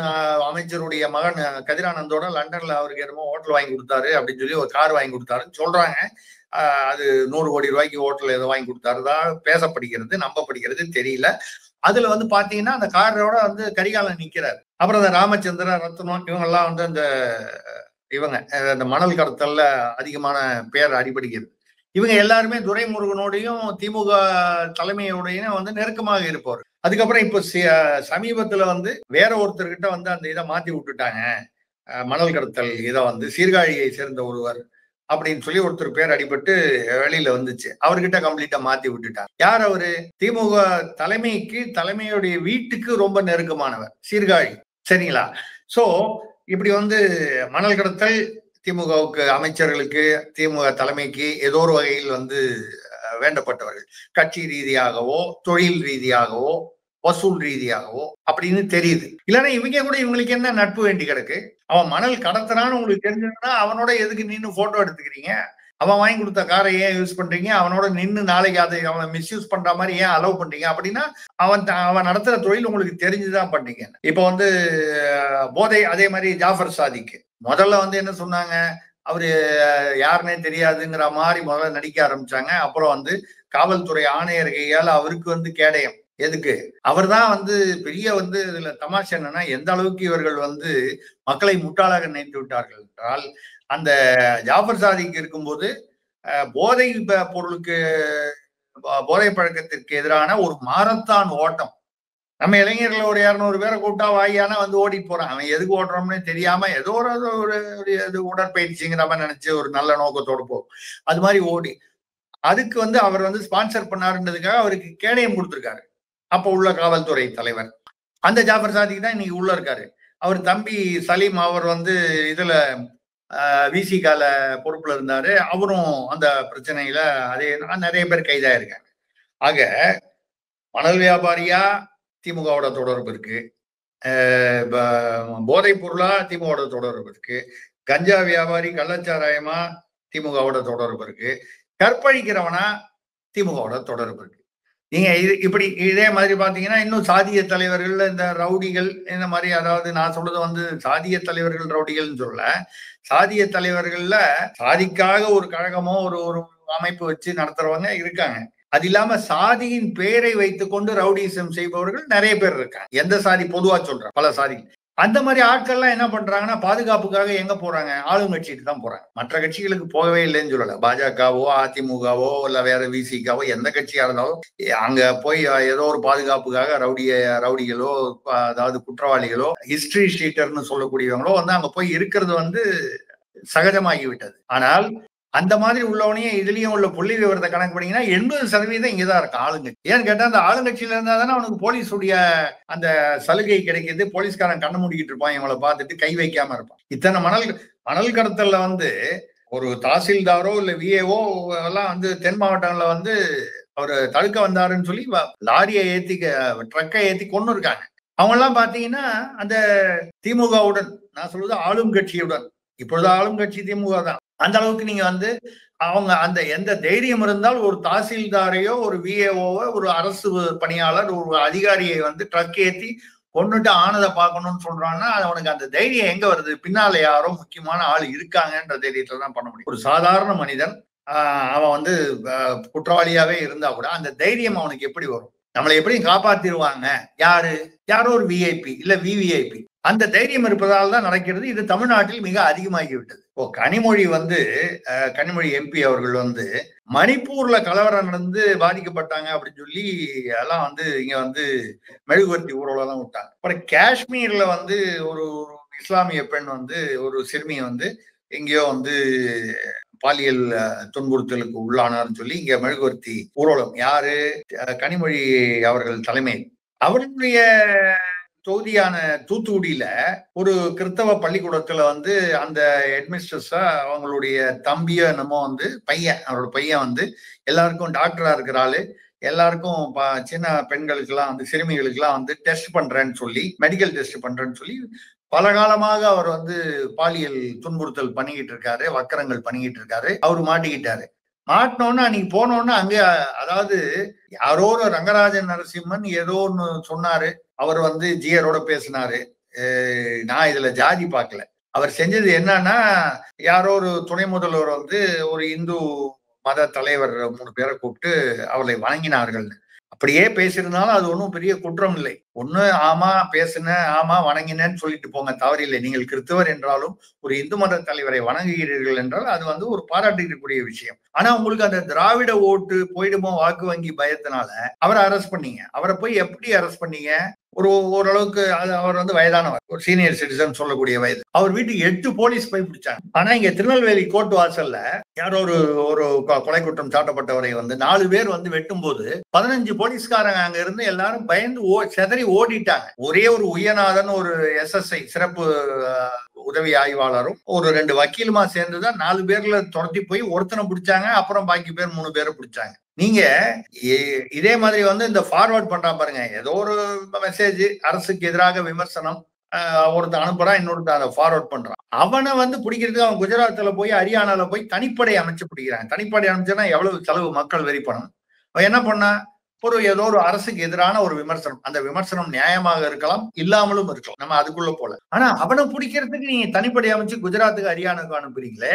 அமைச்சருடைய மகன் கதிரானந்தோட லண்டன்ல அவருக்கு என்னமோ ஹோட்டல் வாங்கி கொடுத்தாரு அப்படின்னு சொல்லி ஒரு கார் வாங்கி கொடுத்தாருன்னு சொல்றாங்க. அது 100 கோடி ரூபாய்க்கு ஹோட்டல் ஏதோ வாங்கி கொடுத்தாருதான் பேசப்படுகிறது, நம்பப்படுகிறது, தெரியல. அதுல வந்து பாத்தீங்கன்னா அந்த காரோட வந்து கரிகாலன் நிக்கிறாரு. அப்புறம் அந்த ராமச்சந்திரன், ரத்னம் இவங்க எல்லாம் வந்து அந்த மணல் கடத்தல்ல அதிகமான பேர் அடிபடுகிறது. இவங்க எல்லாருமே துரைமுருகனோடையும் திமுக தலைமையோடையும் வந்து நெருக்கமாக இருப்பவர். அதுக்கப்புறம் இப்ப சமீபத்துல வந்து வேற ஒருத்தர்கிட்ட வந்து அந்த இதை மாத்தி விட்டுட்டாங்க, மணல் கடத்தல் இதை வந்து சீர்காழியை சேர்ந்த ஒருவர் அப்படின்னு சொல்லி ஒருத்தர் பேர் அடிபட்டு வெளியில வந்துச்சு. அவர்கிட்ட கம்ப்ளீட்டா மாத்தி விட்டுட்டாங்க. யார் அவரு? திமுக தலைமையுடைய வீட்டுக்கு ரொம்ப நெருக்கமானவர், சீர்காழி. சரிங்களா? சோ இப்படி வந்து மணல் கடத்தல் திமுகவுக்கு, அமைச்சர்களுக்கு, திமுக தலைமைக்கு ஏதோ ஒரு வகையில் வந்து வேண்டப்பட்டவர்கள். கட்சி ரீதியாகவோ தொழில் ரீதியாகவோ வசூல் ரீதியாகவோ அப்படின்னு தெரியுது. இல்லைன்னா இவங்க கூட இவங்களுக்கு என்ன நட்பு வேண்டி கிடக்கு? அவன் மணல் கடத்துறான்னு உங்களுக்கு தெரிஞ்சதுன்னா அவனோட எதுக்கு நின்று போட்டோ எடுத்துக்கிறீங்க? அவன் வாங்கி கொடுத்த காரை ஏன் யூஸ் பண்றீங்க? அவனோட நின்று நாளைக்கு அதை அவனை மிஸ்யூஸ் பண்ற மாதிரி ஏன் அலோவ் பண்றீங்க? அப்படின்னா அவன் நடத்துற தொழில் உங்களுக்கு தெரிஞ்சுதான் பண்றீங்க. இப்ப வந்து போதை அதே மாதிரி ஜாஃபர் சாதிக்கு முதல்ல வந்து என்ன சொன்னாங்க, அவரு யாருன்னே தெரியாதுங்கிற மாதிரி முதல்ல நடிக்க ஆரம்பிச்சாங்க. அப்புறம் வந்து காவல்துறை ஆணையர் கையால் அவருக்கு வந்து கேடயம். எதுக்கு? அவர் தான் வந்து பெரிய வந்து இதுல தமாஷ் என்னன்னா, எந்த அளவுக்கு இவர்கள் வந்து மக்களை முட்டாளாக நினைத்து விட்டார்கள் என்றால், அந்த ஜாஃபர் சாதிக்கு இருக்கும்போது போதை பொருளுக்கு போதை பழக்கத்திற்கு எதிரான ஒரு மாரத்தான் ஓட்டம். நம்ம இளைஞர்கள் ஒரு 200 பேரை கூப்பிட்டா வாயானா வந்து ஓடி போறான். அவன் எதுக்கு ஓடுறோம்னு தெரியாம ஏதோ ஒரு உடற்பயிற்சிங்கிற மாதிரி நினைச்சு ஒரு நல்ல நோக்கத்தோடு போகும். அது மாதிரி ஓடி அதுக்கு வந்து அவர் வந்து ஸ்பான்சர் பண்ணாருன்றதுக்காக அவருக்கு கேடயம் கொடுத்திருக்காரு அப்ப உள்ள காவல்துறை தலைவர். அந்த ஜாஃபர் சாதிக்கு தான் இன்னைக்கு உள்ள இருக்காரு. அவர் தம்பி சலீம் அவர் வந்து இதுல விசிகால பொறுப்புல இருந்தாரு. அவரும் அந்த பிரச்சனையில அதே நிறைய பேர் கைதாயிருக்காங்க. ஆக மணல் வியாபாரியா திமுகவோட தொடர்பு இருக்கு, போதைப் பொருளா திமுகவோட தொடர்பு இருக்கு, கஞ்சா வியாபாரி கள்ளச்சாராயமா திமுகவோட தொடர்பு இருக்கு, கற்பழிக்கிறவனா திமுகவோட தொடர்பு இருக்கு. நீங்க இப்படி இதே மாதிரி பாத்தீங்கன்னா இன்னும் சாதிய தலைவர்கள் இந்த ரவுடிகள் இந்த மாதிரி, அதாவது நான் சொல்றது வந்து சாதிய தலைவர்கள் ரவுடிகள்னு சொல்லல, சாதிய தலைவர்கள்ல சாதிக்காக ஒரு கழகமோ ஒரு அமைப்பு வச்சு நடத்துறவங்க இருக்காங்க. அது இல்லாம சாதியின் பெயரை வைத்துக் கொண்டு ரவுடிசம் செய்பவர்கள் நிறைய பேர் இருக்காங்க. எந்த சாதி பொதுவா சொல்றேன், பல சாதி. அந்த மாதிரி ஆட்கள்லாம் என்ன பண்றாங்கன்னா பாதுகாப்புக்காக எங்க போறாங்க? ஆளுங்கட்சிக்கு தான் போறாங்க. மற்ற கட்சிகளுக்கு போகவே இல்லைன்னு சொல்லல. பாஜகவோ அதிமுகவோ இல்ல வேற விசிகாவோ எந்த கட்சியா இருந்தாலும் அங்க போய் ஏதோ ஒரு பாதுகாப்புக்காக ரவுடிகளோ அதாவது குற்றவாளிகளோ ஹிஸ்டரி ஷீட்டர்னு சொல்லக்கூடியவங்களோ வந்து அங்க போய் இருக்கிறது வந்து சகஜமாகி விட்டது. ஆனால் அந்த மாதிரி உள்ளவனையும் இதுலயும் உள்ள புள்ளி விவரத்தை கணக்கு பண்ணீங்கன்னா 80% இங்கதான் இருக்கு ஆளுங்கட்சி. ஏன்னு கேட்டா அந்த ஆளுங்கட்சியில இருந்தா தானே அவனுக்கு போலீஸுடைய அந்த சலுகை கிடைக்குது. போலீஸ்காரன் கண்ணு மூடிக்கிட்டு இருப்பான், இவங்களை பார்த்துட்டு கை வைக்காம இருப்பான். இத்தனை மணல் கடத்தல்ல வந்து ஒரு தாசில்தாரோ இல்ல விஏஓ எல்லாம் வந்து தென் மாவட்டங்கள்ல வந்து அவரு தடுக்க வந்தாருன்னு சொல்லி லாரியை ஏத்தி ட்ரக்கை ஏத்தி கொண்டு இருக்காங்க. அவங்க எல்லாம் பாத்தீங்கன்னா அந்த திமுகவுடன், நான் சொல்றது ஆளும் கட்சியுடன், இப்பொழுது ஆளும் கட்சி திமுக தான். அந்த அளவுக்கு நீங்க வந்து அவங்க அந்த எந்த தைரியம் இருந்தால் ஒரு தாசில்தாரையோ ஒரு விஏஓவோ ஒரு அரசு பணியாளர் ஒரு அதிகாரியை வந்து ட்ரக் ஏத்தி கொண்டுட்டு ஆனதை பார்க்கணும்னு சொல்றான்னா அவனுக்கு அந்த தைரியம் எங்க வருது? பின்னால யாரோ முக்கியமான ஆள் இருக்காங்கன்ற தைரியத்துல தான் பண்ண முடியும். ஒரு சாதாரண மனிதன் அவன் வந்து குற்றவாளியாவே இருந்தா கூட அந்த தைரியம் அவனுக்கு எப்படி வரும்? நம்மளை எப்படி காப்பாத்திடுவாங்க? யாரோ ஒரு விஐபி இல்ல விவிஐபி அந்த தைரியம் இருப்பதால் தான் நடக்கிறது. இது தமிழ்நாட்டில் மிக அதிகமாகிவிட்டது. இப்போ கனிமொழி எம்பி அவர்கள் வந்து மணிப்பூர்ல கலவரம் நடந்து பாதிக்கப்பட்டாங்க அப்படின்னு சொல்லி எல்லாம் வந்து இங்க வந்து மெழுகுவர்த்தி ஊர்வலம் தான் விட்டாங்க. அப்புறம் காஷ்மீர்ல வந்து ஒரு இஸ்லாமிய பெண் வந்து ஒரு சிறுமியை வந்து எங்கேயோ வந்து பாலியல் துன்புறுத்தலுக்கு உள்ளானார்னு சொல்லி இங்க மெழுகுவர்த்தி ஊர்வலம். யாரு? கனிமொழி அவர்கள் தலைமை. அவர்களுடைய தொகுதியான தூத்துக்குடியில ஒரு கிறிஸ்தவ பள்ளிக்கூடத்துல வந்து அந்த ஹெட்மிஸ்ட்ரஸா அவங்களுடைய தம்பியோ என்னமோ வந்து அவரோட பையன் வந்து எல்லாருக்கும் டாக்டரா இருக்கிறாள், எல்லாருக்கும் சின்ன பெண்களுக்கு எல்லாம் வந்து சிறுமிகளுக்கு எல்லாம் வந்து டெஸ்ட் பண்றேன்னு சொல்லி மெடிக்கல் டெஸ்ட் பண்றேன்னு சொல்லி பல காலமாக அவர் வந்து பாலியல் துன்புறுத்தல் பண்ணிக்கிட்டு இருக்காரு, வக்கரங்கள் பண்ணிக்கிட்டு இருக்காரு. அவரு மாட்டிக்கிட்டாரு. மாட்டினோன்னு அன்னைக்கு போனோன்னு அங்கே, அதாவது யாரோ ஒரு ரங்கராஜன் நரசிம்மன் ஏதோ ஒன்னு சொன்னாரு. அவர் வந்து ஜியரோட பேசினாரு. நான் இதுல ஜாதி பார்க்கல. அவர் செஞ்சது என்னன்னா, யாரோ ஒரு துணை முதல்வர் வந்து ஒரு இந்து மத தலைவர் 3 பேரை கூப்பிட்டு அவளை வணங்கினார்கள். அப்படியே பேசியிருந்தாலும் அது ஒன்றும் பெரிய குற்றம் இல்லை. ஒண்ணு ஆமா பேசுனேன், ஆமா வணங்கினேன்னு சொல்லிட்டு போங்க, தவறில்லை. நீங்கள் கிறிஸ்தவர் என்றாலும் ஒரு இந்து மத தலைவரை வணங்குகிறீர்கள் என்றால் அது வந்து ஒரு பாராட்டிக்கக்கூடிய விஷயம். ஆனா உங்களுக்கு அந்த திராவிட ஓட்டு போயிடுமோ வாக்கு வங்கி பயத்தினால அவரை அரெஸ்ட் பண்ணீங்க. அவரை போய் எப்படி அரெஸ்ட் பண்ணீங்க? ஓரளவுக்கு அவர் வந்து வயதானவர், ஒரு சீனியர் சிட்டிசன் சொல்லக்கூடிய வயது. அவர் வீட்டுக்கு 8 போலீஸ் போய் பிடிச்சாங்க. ஆனா இங்க திருநெல்வேலி கோர்ட் வாசல்ல யாரோ ஒரு கொலை குற்றம் சாட்டப்பட்டவரை வந்து 4 பேர் வந்து வெட்டும் போது 15 போலீஸ்காரங்க அங்க இருந்து எல்லாரும் பயந்து செதறி ஓடிட்டாங்க. ஒரே ஒரு உயர்நாதன் ஒரு SSI சிறப்பு உதவி ஆய்வாளரும் ஒரு 2 வக்கீலுமா சேர்ந்துதான் 4 பேர்ல துரத்தி போய் ஒருத்தனை பிடிச்சாங்க. அப்புறம் பாக்கி பேர் 3 பேரை பிடிச்சாங்க. நீங்க இதே மாதிரி வந்து இந்த ஃபார்வர்ட் பண்றான் பாருங்க, ஏதோ ஒரு மெசேஜ் அரசுக்கு எதிராக விமர்சனம், ஒருத்தன் அனுப்புறான், இன்னொருத்தன் அதை ஃபார்வர்ட் பண்றான். அவனை வந்து பிடிக்கிறதுக்கு அவன் குஜராத்ல போய் ஹரியானால போய் தனிப்படை அமைச்சு பிடிக்கிறான். தனிப்படை அமைச்சுன்னா எவ்வளவு செலவு, மக்கள் வரி பணம். அவன் என்ன பண்ணா, ஏதோ ஒரு அரசுக்கு எதிரான ஒரு விமர்சனம், அந்த விமர்சனம் நியாயமாக இருக்கலாம், இல்லாமலும் இருக்கலாம், நம்ம அதுக்குள்ள போல. ஆனா அவனை பிடிக்கிறதுக்கு நீங்க தனிப்படை அமைச்சு குஜராத்துக்கு ஹரியானாக்கு அனுப்புறீங்களே,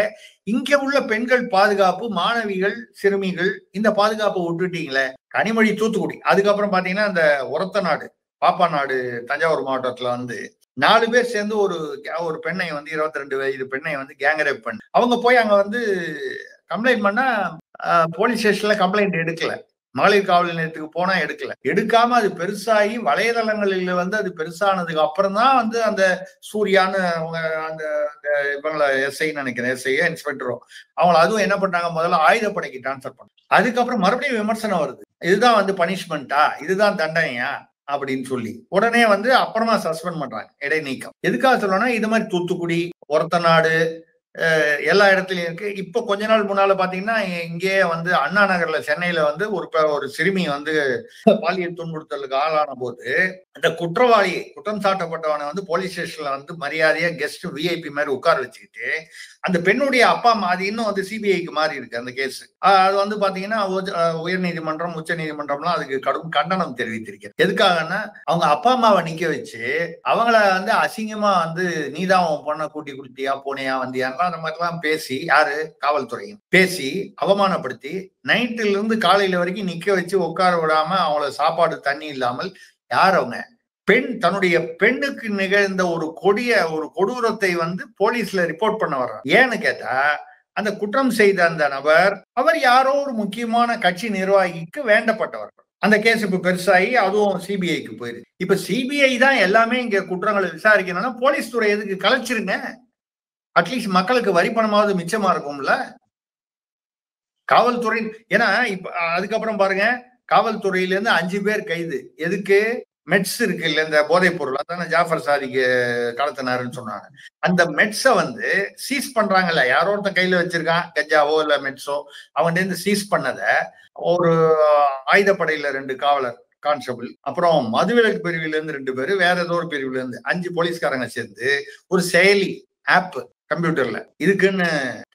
இங்க உள்ள பெண்கள் பாதுகாப்பு, மாணவிகள், சிறுமிகள், இந்த பாதுகாப்பை விட்டுட்டீங்களே. கனிமொழி தூத்துக்குடி, அதுக்கப்புறம் பாத்தீங்கன்னா இந்த ஒரத்த நாடு, பாப்பா நாடு, தஞ்சாவூர் மாவட்டத்துல வந்து 4 பேர் சேர்ந்து ஒரு பெண்ணை வந்து 22 வயது பெண்ணை வந்து கேங்கரேப் பண்ணி, அவங்க போய் அங்க வந்து கம்ப்ளைண்ட் பண்ணா போலீஸ் ஸ்டேஷன்ல கம்ப்ளைண்ட் எடுக்கல. மகளிர் காவல் நிலையத்துக்கு போனா எடுக்காம அது பெருசாகி வலைதளங்களில் வந்து அது பெருசானதுக்கு அப்புறம் தான் வந்து அந்த சூர்யான்னு அந்த இவங்களை எஸ்ஐ நினைக்கிறேன், எஸ்ஐயோ இன்ஸ்பெக்டரோ, அவங்களை அதுவும் என்ன பண்றாங்க, முதல்ல ஆயுதப்படைக்கு டிரான்ஸ்பர் பண்ணாங்க. அதுக்கப்புறம் மறுபடியும் விமர்சனம் வருது, இதுதான் வந்து பனிஷ்மெண்டா, இதுதான் தண்டனையா அப்படின்னு சொல்லி உடனே வந்து அப்புறமா சஸ்பெண்ட் பண்றாங்க, இடைநீக்கம். எதுக்காக சொல்லணும்னா, இது மாதிரி தூத்துக்குடி, ஒரத்தநாடு எல்லா இடத்துலயும் இருக்கு. இப்போ கொஞ்ச நாள் முன்னால பாத்தீங்கன்னா, இங்கே வந்து அண்ணா நகர்ல, சென்னையில வந்து ஒரு சிறுமி வந்து பாலியல் துன்புறுத்தலுக்கு ஆளான போது அந்த குற்றம் சாட்டப்பட்டவனை வந்து போலீஸ் ஸ்டேஷன்ல வந்து மரியாதையா கெஸ்ட் விஐபி மாதிரி உட்கார வச்சுக்கிட்டு, அந்த பெண்ணுடைய அப்பா அம்மா, அது இன்னும் வந்து சிபிஐக்கு மாறி இருக்கு அந்த கேஸ். அது வந்து பாத்தீங்கன்னா உயர் நீதிமன்றம், உச்ச நீதிமன்றம்லாம் அதுக்கு கடும் கண்டனம் தெரிவித்திருக்கிறது. எதுக்காகன்னா, அவங்க அப்பா அம்மாவை நிக்க வச்சு அவங்கள வந்து அசிங்கமா வந்து நீதான் உன் பொண்ணை கூட்டி கொடுத்தியா, போனியா, வந்தியான்லாம் அந்த மாதிரிலாம் பேசி, யாரு, காவல்துறையும் பேசி அவமானப்படுத்தி நைட்டுல இருந்து காலையில வரைக்கும் நிக்க வச்சு உட்கார விடாம அவங்கள சாப்பாடு தண்ணி இல்லாமல், யார் அவங்க, பெண் தன்னுடைய பெண்ணுக்கு நிகழ்ந்த ஒரு கொடூரத்தை வந்து போலீஸ்ல ரிப்போர்ட் பண்ண வர்றார். ஏன்னு கேட்டா, அந்த குற்றம் செய்த அந்த நபர் அவர் யாரோ ஒரு முக்கியமான கட்சி நிர்வாகிக்கு வேண்டப்பட்டவர். அந்த கேஸ் இப்ப பெருசாகி அதுவும் சிபிஐக்கு போயிருக்கு. இப்ப சிபிஐ தான் எல்லாமே இங்க குற்றங்களை விசாரிக்கணும்னா போலீஸ் துறை எதுக்கு, கலைச்சிருங்க. அட்லீஸ்ட் மக்களுக்கு வரி பணமாவது மிச்சமா இருக்கும்ல. காவல்துறை, ஏன்னா இப்ப அதுக்கப்புறம் பாருங்க, காவல்துறையில இருந்து 5 பேர் கைது. எதுக்கு, மெட்ஸ் இருக்கு இல்ல, இந்த போதைப் பொருள், அதான ஜாஃபர் சாதிக்கு கடத்தினாருன்னு சொன்னாங்க. அந்த மெட்ஸை வந்து சீஸ் பண்றாங்கல்ல, யாரோ ஒருத்தன் கையில வச்சிருக்கான், கஞ்சாவோ இல்ல மெட்ஸோ, அவன் இருந்து சீஸ் பண்ணத ஒரு ஆயுதப்படையில 2 காவலர் கான்ஸ்டபிள், அப்புறம் மதுவிலக்கு பிரிவில இருந்து 2 பேரு, வேற ஏதோ ஒரு பிரிவுல இருந்து 5 போலீஸ்காரங்க சேர்ந்து ஒரு செயலி, ஆப் கம்ப்யூட்டர்ல இதுக்குன்னு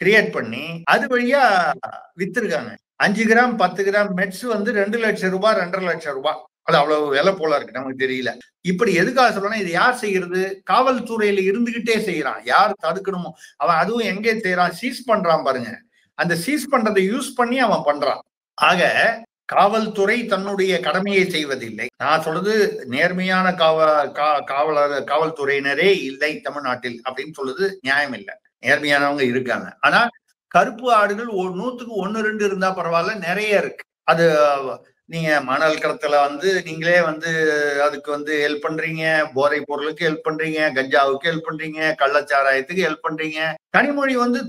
கிரியேட் பண்ணி அது வழியா வித்திருக்காங்க. 5 கிராம் 10 கிராம் மெட்ஸ் வந்து 2 லட்சம் ரூபாய், 2.5 லட்சம் ரூபாய். அது அவ்வளவு விலை போல இருக்கு, நமக்கு தெரியல. இப்படி எதுக்காக சொல்லணும், இது யார் செய்யறது, காவல்துறையில இருந்துகிட்டே செய்யறான். யார் தடுக்கணுமோ அவன் அதுவும் எங்கே செய்யறான், சீஸ் பண்றான் பாருங்க. அந்த சீஸ் பண்றதை யூஸ் பண்ணி அவன் பண்றான். ஆக காவல்துறை தன்னுடைய கடமையை செய்வதில்லை. நான் சொல்றது நேர்மையான காவல்துறையினரே இல்லை தமிழ்நாட்டில் அப்படின்னு சொல்றது நியாயம் இல்லை. நேர்மையானவங்க இருக்காங்க. ஆனா கருப்பு ஆடுகள் 100க்கு 1 2 இருந்தா பரவாயில்ல, நிறைய இருக்கு. அது நீங்க மணல் கடத்தல வந்து நீங்களே வந்து அதுக்கு வந்து ஹெல்ப் பண்றீங்க, போதை பொருளுக்கு ஹெல்ப் பண்றீங்க, கஞ்சாவுக்கு ஹெல்ப் பண்றீங்க, கள்ளச்சாராயத்துக்கு ஹெல்ப் பண்றீங்க. கனிமொழி வந்து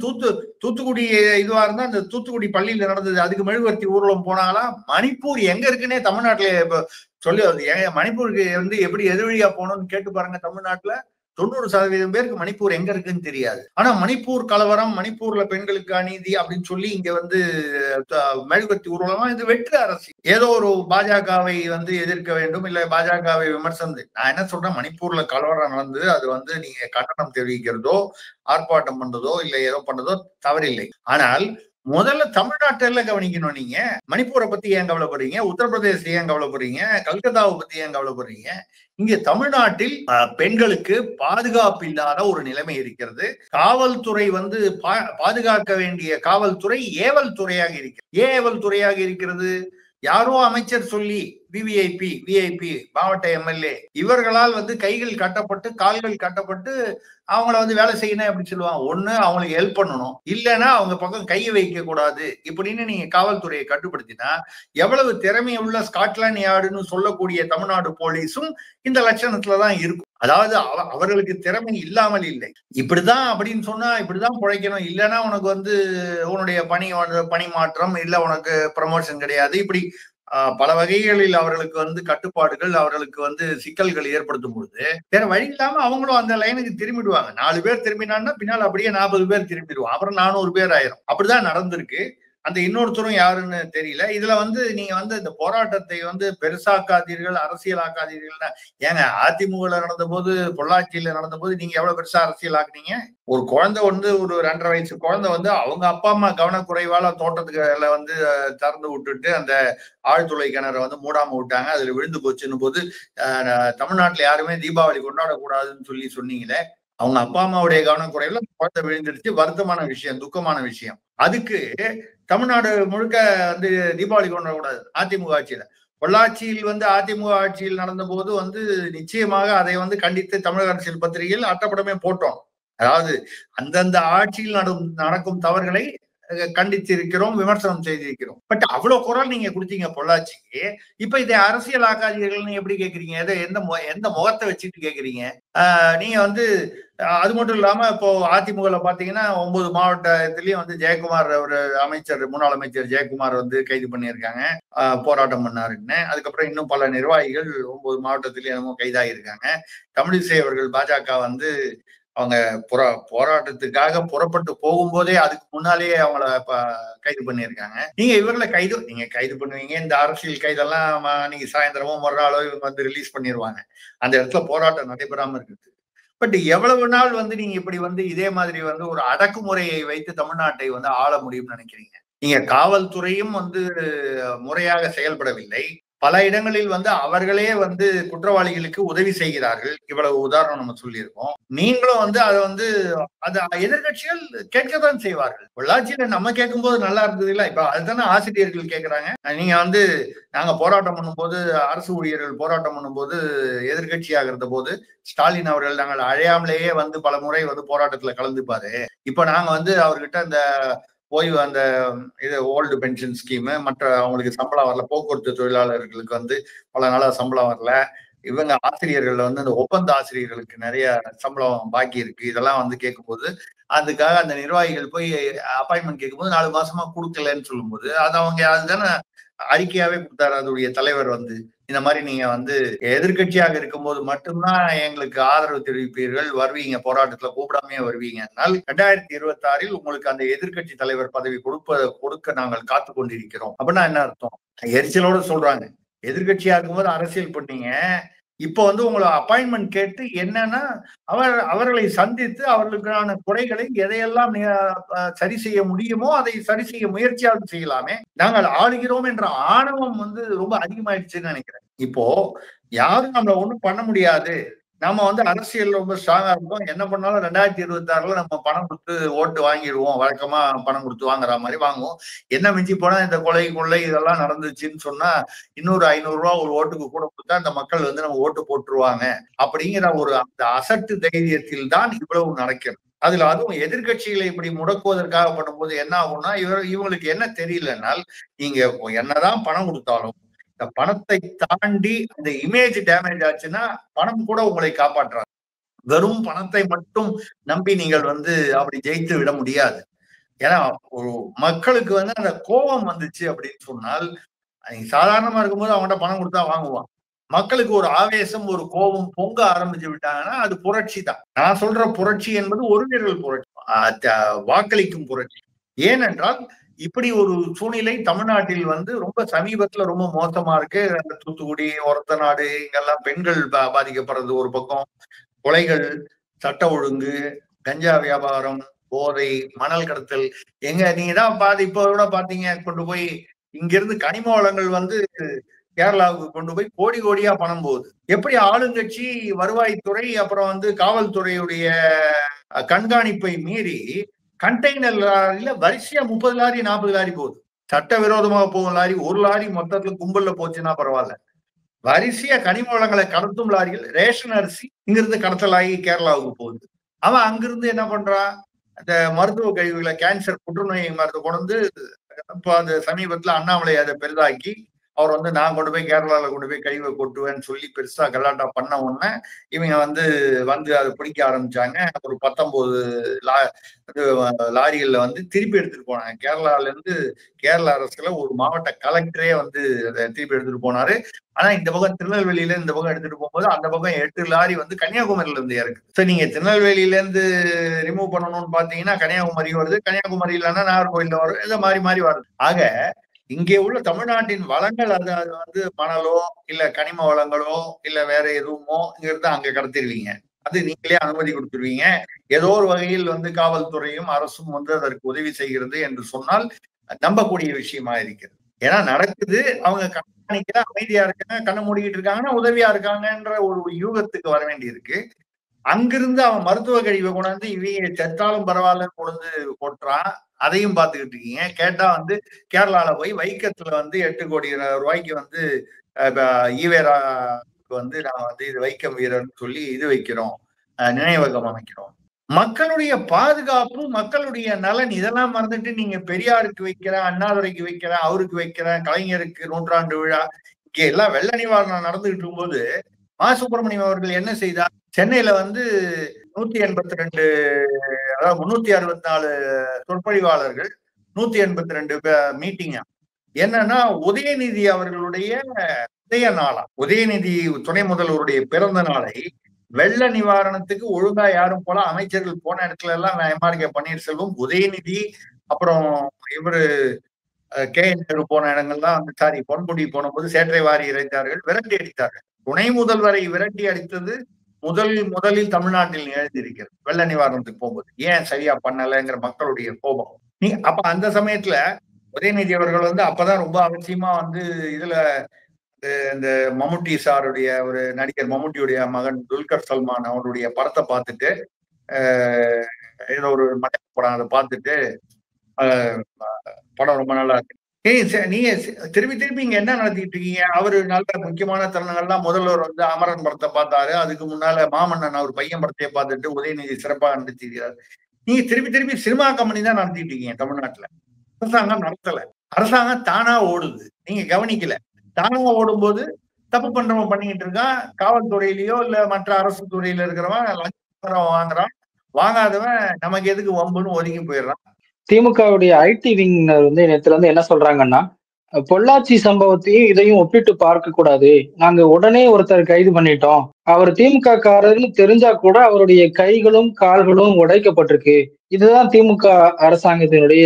தூத்துக்குடி இதுவா இருந்தா, அந்த தூத்துக்குடி பள்ளியில நடந்தது, அதுக்கு மெழுகுவர்த்தி ஊர்வலம் போனாங்களா, மணிப்பூர் எங்க இருக்குன்னே தமிழ்நாட்டுல சொல்லி, மணிப்பூருக்கு வந்து எப்படி எது வழியா போகணும்னு கேட்டு பாருங்க. தமிழ்நாட்டுல 90% பேருக்கு மணிப்பூர் எங்க இருக்குன்னு தெரியாது. ஆனா மணிப்பூர் கலவரம், மணிப்பூர்ல பெண்களுக்கு அநீதி அப்படின்னு சொல்லி இங்க வந்து மெழுகுவர்த்தி ஊர்வலமா, இது வெற்று அரசியல். ஏதோ ஒரு பாஜகவை வந்து எதிர்க்க வேண்டும், இல்ல பாஜகவை விமர்சனம். நான் என்ன சொல்றேன், மணிப்பூர்ல கலவரம் நடந்து அது வந்து நீங்க கண்டனம் தெரிவிக்கிறதோ, ஆர்ப்பாட்டம் பண்றதோ, இல்ல ஏதோ பண்றதோ தவறில்லை. ஆனால் முதல்ல தமிழ்நாட்டில கவனிக்கணும். நீங்க மணிப்பூரை பத்தி ஏன் கவலைப்படுறீங்க, உத்தரப்பிரதேச ஏன் கவலைப்படுறீங்க, கல்கத்தாவை பத்தி ஏன் கவலைப்படுறீங்க? இங்க தமிழ்நாட்டில் பெண்களுக்கு பாதுகாப்பு இல்லாத ஒரு நிலைமை இருக்கிறது. காவல்துறை வந்து பாதுகாக்க வேண்டிய காவல்துறை ஏவல் துறையாக இருக்கிறது. ஏவல் துறையாக இருக்கிறது, யாரோ அமைச்சர் சொல்லி, விஐபி மாவட்ட எம்எல்ஏ இவர்களால் வந்து கைகள் கட்டப்பட்டு கால்கள் கட்டப்பட்டு அவங்கள வந்து வேலை செய்யணும் அப்படி சொல்லுவாங்க. ஒண்ணு அவங்களுக்கு ஹெல்ப் பண்ணணும், இல்லைன்னா அவங்க பக்கம் கையை வைக்க கூடாது. இப்படின்னு நீங்க காவல்துறையை கட்டுப்படுத்தினா, எவ்வளவு திறமை உள்ள ஸ்காட்லாந்து யார்டுன்னு சொல்லக்கூடிய தமிழ்நாடு போலீஸும் இந்த லட்சணத்துலதான் இருக்கும். அதாவது அவர்களுக்கு திறமை இல்லாமல் இல்லை. இப்படிதான் அப்படின்னு சொன்னா இப்படிதான் பிழைக்கணும், இல்லைன்னா உனக்கு வந்து உன்னுடைய பணி மாற்றம், இல்ல உனக்கு ப்ரமோஷன் கிடையாது. இப்படி பல வகைகளில் அவர்களுக்கு வந்து கட்டுப்பாடுகள், அவர்களுக்கு வந்து சிக்கல்கள் ஏற்படுத்தும் பொழுது வேற வழி இல்லாம அவங்களும் அந்த லைனுக்கு திரும்பிடுவாங்க. 4 பேர் திரும்பினான்னா பின்னால் அப்படியே 40 பேர் திரும்பிடுவாங்க. அப்புறம் 400 பேர் ஆயிரும். அப்படிதான் நடந்திருக்கு. அந்த இன்னொருத்தரும் யாருன்னு தெரியல. இதுல வந்து நீங்க வந்து இந்த போராட்டத்தை வந்து பெருசாக்காதீர்கள், அரசியலாக்காதீர்கள்னா ஏங்க அதிமுகல நடந்த போது, பொள்ளாச்சியில நடந்த போது நீங்க எவ்வளவு பெருசா அரசியலாக்குனீங்க? ஒரு குழந்தை வந்து ஒரு 2.5 வயசு குழந்தை வந்து அவங்க அப்பா அம்மா கவனக்குறைவால தோட்டத்துக்குள்ள வந்து திறந்து விட்டுட்டு அந்த ஆழ்துளை கிணறை வந்து மூடாம விட்டாங்க. அதுல விழுந்து போச்சுன்னு போது தமிழ்நாட்டுல யாருமே தீபாவளி கொண்டாடக்கூடாதுன்னு சொல்லி சொன்னீங்களே. அவங்க அப்பா அம்மாவுடைய கவனக்குறைவுல குழந்தை விழுந்துருச்சு. வருத்தமான விஷயம், துக்கமான விஷயம். அதுக்கு தமிழ்நாடு முழுக்க வந்து தீபாவளி கொண்டாடக்கூடாது அதிமுக ஆட்சியில. பொள்ளாச்சியில் வந்து அதிமுக ஆட்சியில் நடந்த போது வந்து நிச்சயமாக அதை வந்து கண்டித்து தமிழக அரசியல் பத்திரிகையில் அட்டப்படமே போட்டோம். அதாவது அந்தந்த ஆட்சியில் நடக்கும் தவறுகளை கண்டித்திருக்கிறோம், விமர்சனம் செய்திருக்கிறோம். பட் அவ்வளவு குரல் நீங்க கொடுத்தீங்க பொள்ளாச்சிக்கு. இப்ப இதை அரசியல் ஆக்காதீர்கள்னு எப்படி கேக்குறீங்க? எந்த முகத்தை வச்சுட்டு கேக்குறீங்க? நீங்க வந்து அது மட்டும் இல்லாம இப்போ அதிமுகல பாத்தீங்கன்னா 9 மாவட்டத்திலயும் வந்து ஜெயக்குமார் ஒரு அமைச்சர், முன்னாள் அமைச்சர் ஜெயக்குமார் வந்து கைது பண்ணியிருக்காங்க. போராட்டம் பண்ணாருன்னு. அதுக்கப்புறம் இன்னும் பல நிர்வாகிகள் 9 மாவட்டத்திலயும் என்னமோ கைதாகியிருக்காங்க. தமிழிசை அவர்கள் பாஜக வந்து அவங்க போராட்டத்துக்காக புறப்பட்டு போகும்போதே அதுக்கு முன்னாலேயே அவங்கள கைது பண்ணியிருக்காங்க. நீங்க கைது பண்ணுவீங்க. இந்த அரசியல் கைதெல்லாம் நீங்க சாயந்தரமோ மறுநாளோ இவங்க வந்து ரிலீஸ் பண்ணிடுவாங்க. அந்த இடத்துல போராட்டம் நடைபெறாம இருக்குது. பட் எவ்வளவு நாள் வந்து நீங்க இப்படி வந்து இதே மாதிரி வந்து ஒரு அடக்குமுறையை வைத்து தமிழ்நாட்டை வந்து ஆள முடியும்னு நினைக்கிறீங்க? நீங்க காவல்துறையும் வந்து முறையாக செயல்படவில்லை. பல இடங்களில் வந்து அவர்களே வந்து குற்றவாளிகளுக்கு உதவி செய்கிறார்கள். இவ்வளவு உதாரணம் நம்ம சொல்லியிருக்கோம். நீங்களும் வந்து அதை வந்து அது எதிர்கட்சிகள் கேட்கத்தான் செய்வார்கள். பொள்ளாச்சியில நம்ம கேட்கும்போது நல்லா இருந்தது இல்ல. இப்ப அதுதானே ஆசிரியர்கள் கேட்கிறாங்க. நீங்க வந்து நாங்க போராட்டம் பண்ணும்போது, அரசு ஊழியர்கள் போராட்டம் பண்ணும்போது, எதிர்கட்சியாக இருந்த போது ஸ்டாலின் அவர்கள் நாங்கள் அழையாமலேயே வந்து பல முறை வந்து போராட்டத்துல கலந்துப்பாரு. இப்ப நாங்க வந்து அவர்கிட்ட அந்த ஓய்வு அந்த இது ஓல்டு பென்ஷன் ஸ்கீம், மற்ற அவங்களுக்கு சம்பளம் வரல, போக்குவரத்து தொழிலாளர்களுக்கு வந்து பல நாளா சம்பளம் வரல. இவங்க ஆசிரியர்கள் வந்து அந்த ஒப்பந்த ஆசிரியர்களுக்கு நிறைய சம்பளம் பாக்கி இருக்கு. இதெல்லாம் வந்து கேட்கும்போது அதுக்காக அந்த நிர்வாகிகள் போய் அப்பாயின்மெண்ட் கேட்கும்போது 4 மாசமா கொடுக்கலன்னு சொல்லும்போது அது அவங்க அதுதானே அறிக்கையாவே கொடுத்தாரு அதோடைய தலைவர் வந்து. இந்த மாதிரி நீங்க வந்து எதிர்கட்சியாக இருக்கும்போது மட்டும்தான் எங்களுக்கு ஆதரவு தெரிவிப்பீர்கள், வருவீங்க, போராட்டத்துல கூப்பிடாமே வருவீங்க. அதனால் 2026 உங்களுக்கு அந்த எதிர்கட்சி தலைவர் பதவி கொடுக்க நாங்கள் காத்து கொண்டிருக்கிறோம் அப்படின்னா என்ன அர்த்தம்? எரிச்சலோட சொல்றாங்க. எதிர்கட்சியா இருக்கும்போது அரசியல் பண்ணீங்க. இப்போ வந்து உங்களை அப்பாயின்மெண்ட் கேட்டு என்னன்னா அவர்களை சந்தித்து அவர்களுக்கான குறைகளை எதையெல்லாம் சரி செய்ய முடியுமோ அதை சரி செய்ய முயற்சியாவது செய்யலாமே. நாங்கள் ஆளுகிறோம் என்ற ஆணவம் வந்து ரொம்ப அதிகமாயிடுச்சுன்னு நினைக்கிறேன். இப்போ யாரும் நம்மள ஒண்ணும் பண்ண முடியாது, நாம வந்து அரசியல் ரொம்ப ஸ்ட்ராங்கா இருக்கோம், என்ன பண்ணாலும் 2026 நம்ம பணம் கொடுத்து ஓட்டு வாங்கிடுவோம், வழக்கமா பணம் கொடுத்து வாங்குற மாதிரி வாங்குவோம். என்ன மிஞ்சி போனா இந்த கொள்ளை இதெல்லாம் நடந்துச்சுன்னு சொன்னா இன்னொரு 500 ரூபாய் ஒரு ஓட்டுக்கு கூட கொடுத்தா அந்த மக்கள் வந்து நம்ம ஓட்டு போட்டுருவாங்க அப்படிங்கிற ஒரு அந்த அசட்டு தைரியத்தில் தான் இவ்வளவு நடக்கிறது. அதுல அதுவும் எதிர்கட்சிகளை இப்படி முடக்குவதற்காக பண்ணும்போது என்ன ஆகும்னா இவங்களுக்கு என்ன தெரியலனால், நீங்க என்னதான் பணம் கொடுத்தாலும் இந்த பணத்தை தாண்டி அந்த இமேஜ் டேமேஜ் ஆச்சுன்னா பணம் கூட உங்களை காப்பாற்றாது. வெறும் பணத்தை மட்டும் நம்பி நீங்கள் வந்து அப்படி ஜெயித்து விட முடியாது. ஏன்னா ஒரு மக்களுக்கு வந்து அந்த கோபம் வந்துச்சு அப்படின்னு சொன்னால், சாதாரணமா இருக்கும்போது அவன்கிட்ட பணம் கொடுத்தா வாங்குவான். மக்களுக்கு ஒரு ஆவேசம், ஒரு கோபம் பொங்க ஆரம்பிச்சு விட்டாங்கன்னா அது புரட்சி தான். நான் சொல்ற புரட்சி என்பது ஒரு விரல் புரட்சி, வாக்களிக்கும் புரட்சி. ஏனென்றால் இப்படி ஒரு சூழ்நிலை தமிழ்நாட்டில் வந்து ரொம்ப சமீபத்துல ரொம்ப மோசமா இருக்கு. தூத்துக்குடி, ஒரத்தநாடு இங்கெல்லாம் பெண்கள் பாதிக்கப்படுறது ஒரு பக்கம், கொலைகள், சட்ட ஒழுங்கு, கஞ்சா வியாபாரம், போதை, மணல் கடத்தல். நீங்க தான் இப்போ கூட பாத்தீங்க, கொண்டு போய் இங்கிருந்து கனிம வளங்கள் வந்து கேரளாவுக்கு கொண்டு போய் கோடி கோடியா பணம் போகுது. எப்படி ஆளுங்கட்சி, வருவாய்த்துறை, அப்புறம் வந்து காவல்துறையுடைய கண்காணிப்பை மீறி கண்டெய்னர் லாரியில வரிசையா 30 லாரி 40 லாரி போகுது. சட்டவிரோதமாக போகும் லாரி, ஒரு லாரி மொத்தத்துல கும்பல்ல போச்சுன்னா பரவாயில்ல, வரிசையா கனிம வளங்களை கடத்தும் லாரிகள், ரேஷன் அரிசி இங்கிருந்து கடத்தலாகி கேரளாவுக்கு போகுது. அவன் அங்கிருந்து என்ன பண்றான், அந்த மருத்துவ கழிவுகளை, கேன்சர், புற்றுநோய் மருந்து கொண்டு வந்து இப்போ அந்த சமீபத்துல அண்ணாமலை அதை பெரிதாக்கி அவர் வந்து நான் கொண்டு போய் கேரளால கொண்டு போய் கழிவை கொட்டுவேன்னு சொல்லி பெருசா கலாட்டா பண்ண உடனே இவங்க வந்து அதை பிடிக்க ஆரம்பிச்சாங்க. ஒரு 19 லாரிகள்ல வந்து திருப்பி எடுத்துட்டு போனாங்க. கேரளால இருந்து கேரள அரசுல ஒரு மாவட்ட கலெக்டரே வந்து அதை திருப்பி எடுத்துட்டு போனாரு. ஆனா இந்த பக்கம் திருநெல்வேலியில இந்த பக்கம் எடுத்துட்டு போகும்போது அந்த பக்கம் 8 லாரி வந்து கன்னியாகுமரியில இருந்து இருக்கு. சரி, நீங்க திருநெல்வேலியில இருந்து ரிமூவ் பண்ணணும்னு பாத்தீங்கன்னா கன்னியாகுமரி வருது, கன்னியாகுமரி இல்லைன்னா நாகர்கோயில்ல வரும், இதை மாறி மாறி வருது. ஆக இங்கே உள்ள தமிழ்நாட்டின் வளங்கள் அது வந்து மணலோ இல்ல கனிம வளங்களோ இல்ல வேற எதுவுமோ இங்கிருந்து அங்க கடத்திடுவீங்க. அது நீங்களே அனுமதி கொடுத்துருவீங்க. ஏதோ ஒரு வகையில் வந்து காவல்துறையும் அரசும் வந்து அதற்கு உதவி செய்கிறது என்று சொன்னால் நம்பக்கூடிய விஷயமா இருக்கிறது. ஏன்னா நடக்குது, அவங்க கண்காணிக்கிற அமைதியா இருக்காங்க, கண்ணை மூடிக்கிட்டு இருக்காங்கன்னா உதவியா இருக்காங்கன்ற ஒரு யூகத்துக்கு வர வேண்டி இருக்கு. அங்கிருந்து அவன் மருத்துவ கழிவை கொண்டாந்து இவங்க செத்தாலும் பரவாயில்லன்னு கொண்டு கொட்டுறான். அதையும் பார்த்துக்கிட்டு இருக்கீங்க. கேட்டா வந்து கேரளால போய் வைக்கத்துல வந்து 8 கோடி ரூபாய்க்கு வந்து ஈவேரா வந்து நான் வந்து இது வைக்கம் வீரர்னு சொல்லி இது வைக்கிறோம், நினைவகம் அமைக்கிறோம். மக்களுடைய பாதுகாப்பு, மக்களுடைய நலன் இதெல்லாம் மறந்துட்டு நீங்க பெரியாருக்கு வைக்கிற, அண்ணாதுரைக்கு வைக்கிற, அவருக்கு வைக்கிற, கலைஞருக்கு 100ஆண்டு விழா, இங்க எல்லாம் வெள்ள நிவாரணம் நடந்துகிட்டு இருக்கும்போது மா சுப்பிரமணியம் அவர்கள் என்ன செய்தார்? சென்னையில வந்து 182, அதாவது 364 சொற்பொழிவாளர்கள், 182 மீட்டிங். என்னன்னா உதயநிதி அவர்களுடைய உதய நாளா, உதயநிதி துணை முதல்வருடைய பிறந்த நாளை வெள்ள நிவாரணத்துக்கு ஒழுங்கா யாரும் போல, அமைச்சர்கள் போன இடத்துல எல்லாம் எம்ஆர்கே பன்னீர்செல்வம், உதயநிதி, அப்புறம் இவரு KN நேரு போன இடங்கள்லாம் வந்து, சாரி பொன்முடி போன போது சேற்றை வாரி இறைத்தார்கள், விரட்டி அடித்தார்கள். துணை முதல்வரை விரட்டி அடித்தது முதலில் தமிழ்நாட்டில் நிகழ்ந்திருக்கிறது வெள்ள நிவாரணத்துக்கு போகும்போது. ஏன் சரியா பண்ணலைங்கிற மக்களுடைய கோபம். அப்ப அந்த சமயத்துல உதயநிதி அவர்கள் வந்து அப்பதான் ரொம்ப அவசியமா வந்து இதுல இந்த மம்முட்டி சாருடைய ஒரு நடிகர் மம்முட்டியுடைய மகன் துல்கர் சல்மான் அவருடைய படத்தை பார்த்துட்டு ஏதோ ஒரு மலையாள படம் அதை பார்த்துட்டு படம் ரொம்ப நல்லா இருக்கு. நீங்க திருப்பி இங்க என்ன நடத்திட்டு இருக்கீங்க? அவரு நல்ல முக்கியமான தருணங்கள்லாம் முதல்வர் வந்து அமரன் படத்தை பார்த்தாரு. அதுக்கு முன்னால மாமன்னன் அவர் பையன் படத்தையே பார்த்துட்டு உதயநிதி சிறப்பாக நடிச்சிருக்கிறார். நீங்க திருப்பி சினிமா கம்பெனி தான் நடத்திட்டு இருக்கீங்க தமிழ்நாட்டுல. அரசாங்கம் நடத்தல. அரசாங்கம் தானா ஓடுது, நீங்க கவனிக்கல. தானா ஓடும்போது தப்பு பண்றவன் பண்ணிக்கிட்டு இருக்கான். காவல்துறையிலயோ இல்ல மற்ற அரசு துறையில இருக்கிறவன் லஞ்சம் வாங்குறான். வாங்காதவன் நமக்கு எதுக்கு வம்புன்னு ஒதுங்கி போயிடுறான்.
திமுகவுடைய ஐடி விங்னர் வந்து நேத்துல வந்து என்ன சொல்றாங்கன்னா, பொள்ளாச்சி சம்பவத்தையும் இதையும் ஒப்பிட்டு பார்க்க கூடாது. நாங்க உடனே ஒருத்தர் கைது பண்ணிட்டோம். அவர் திமுக காரர்னு தெரிஞ்சா கூட அவருடைய கைகளும் கால்களும் உடைக்கப்பட்டிருக்கு. இதுதான் திமுக அரசாங்கத்தினுடைய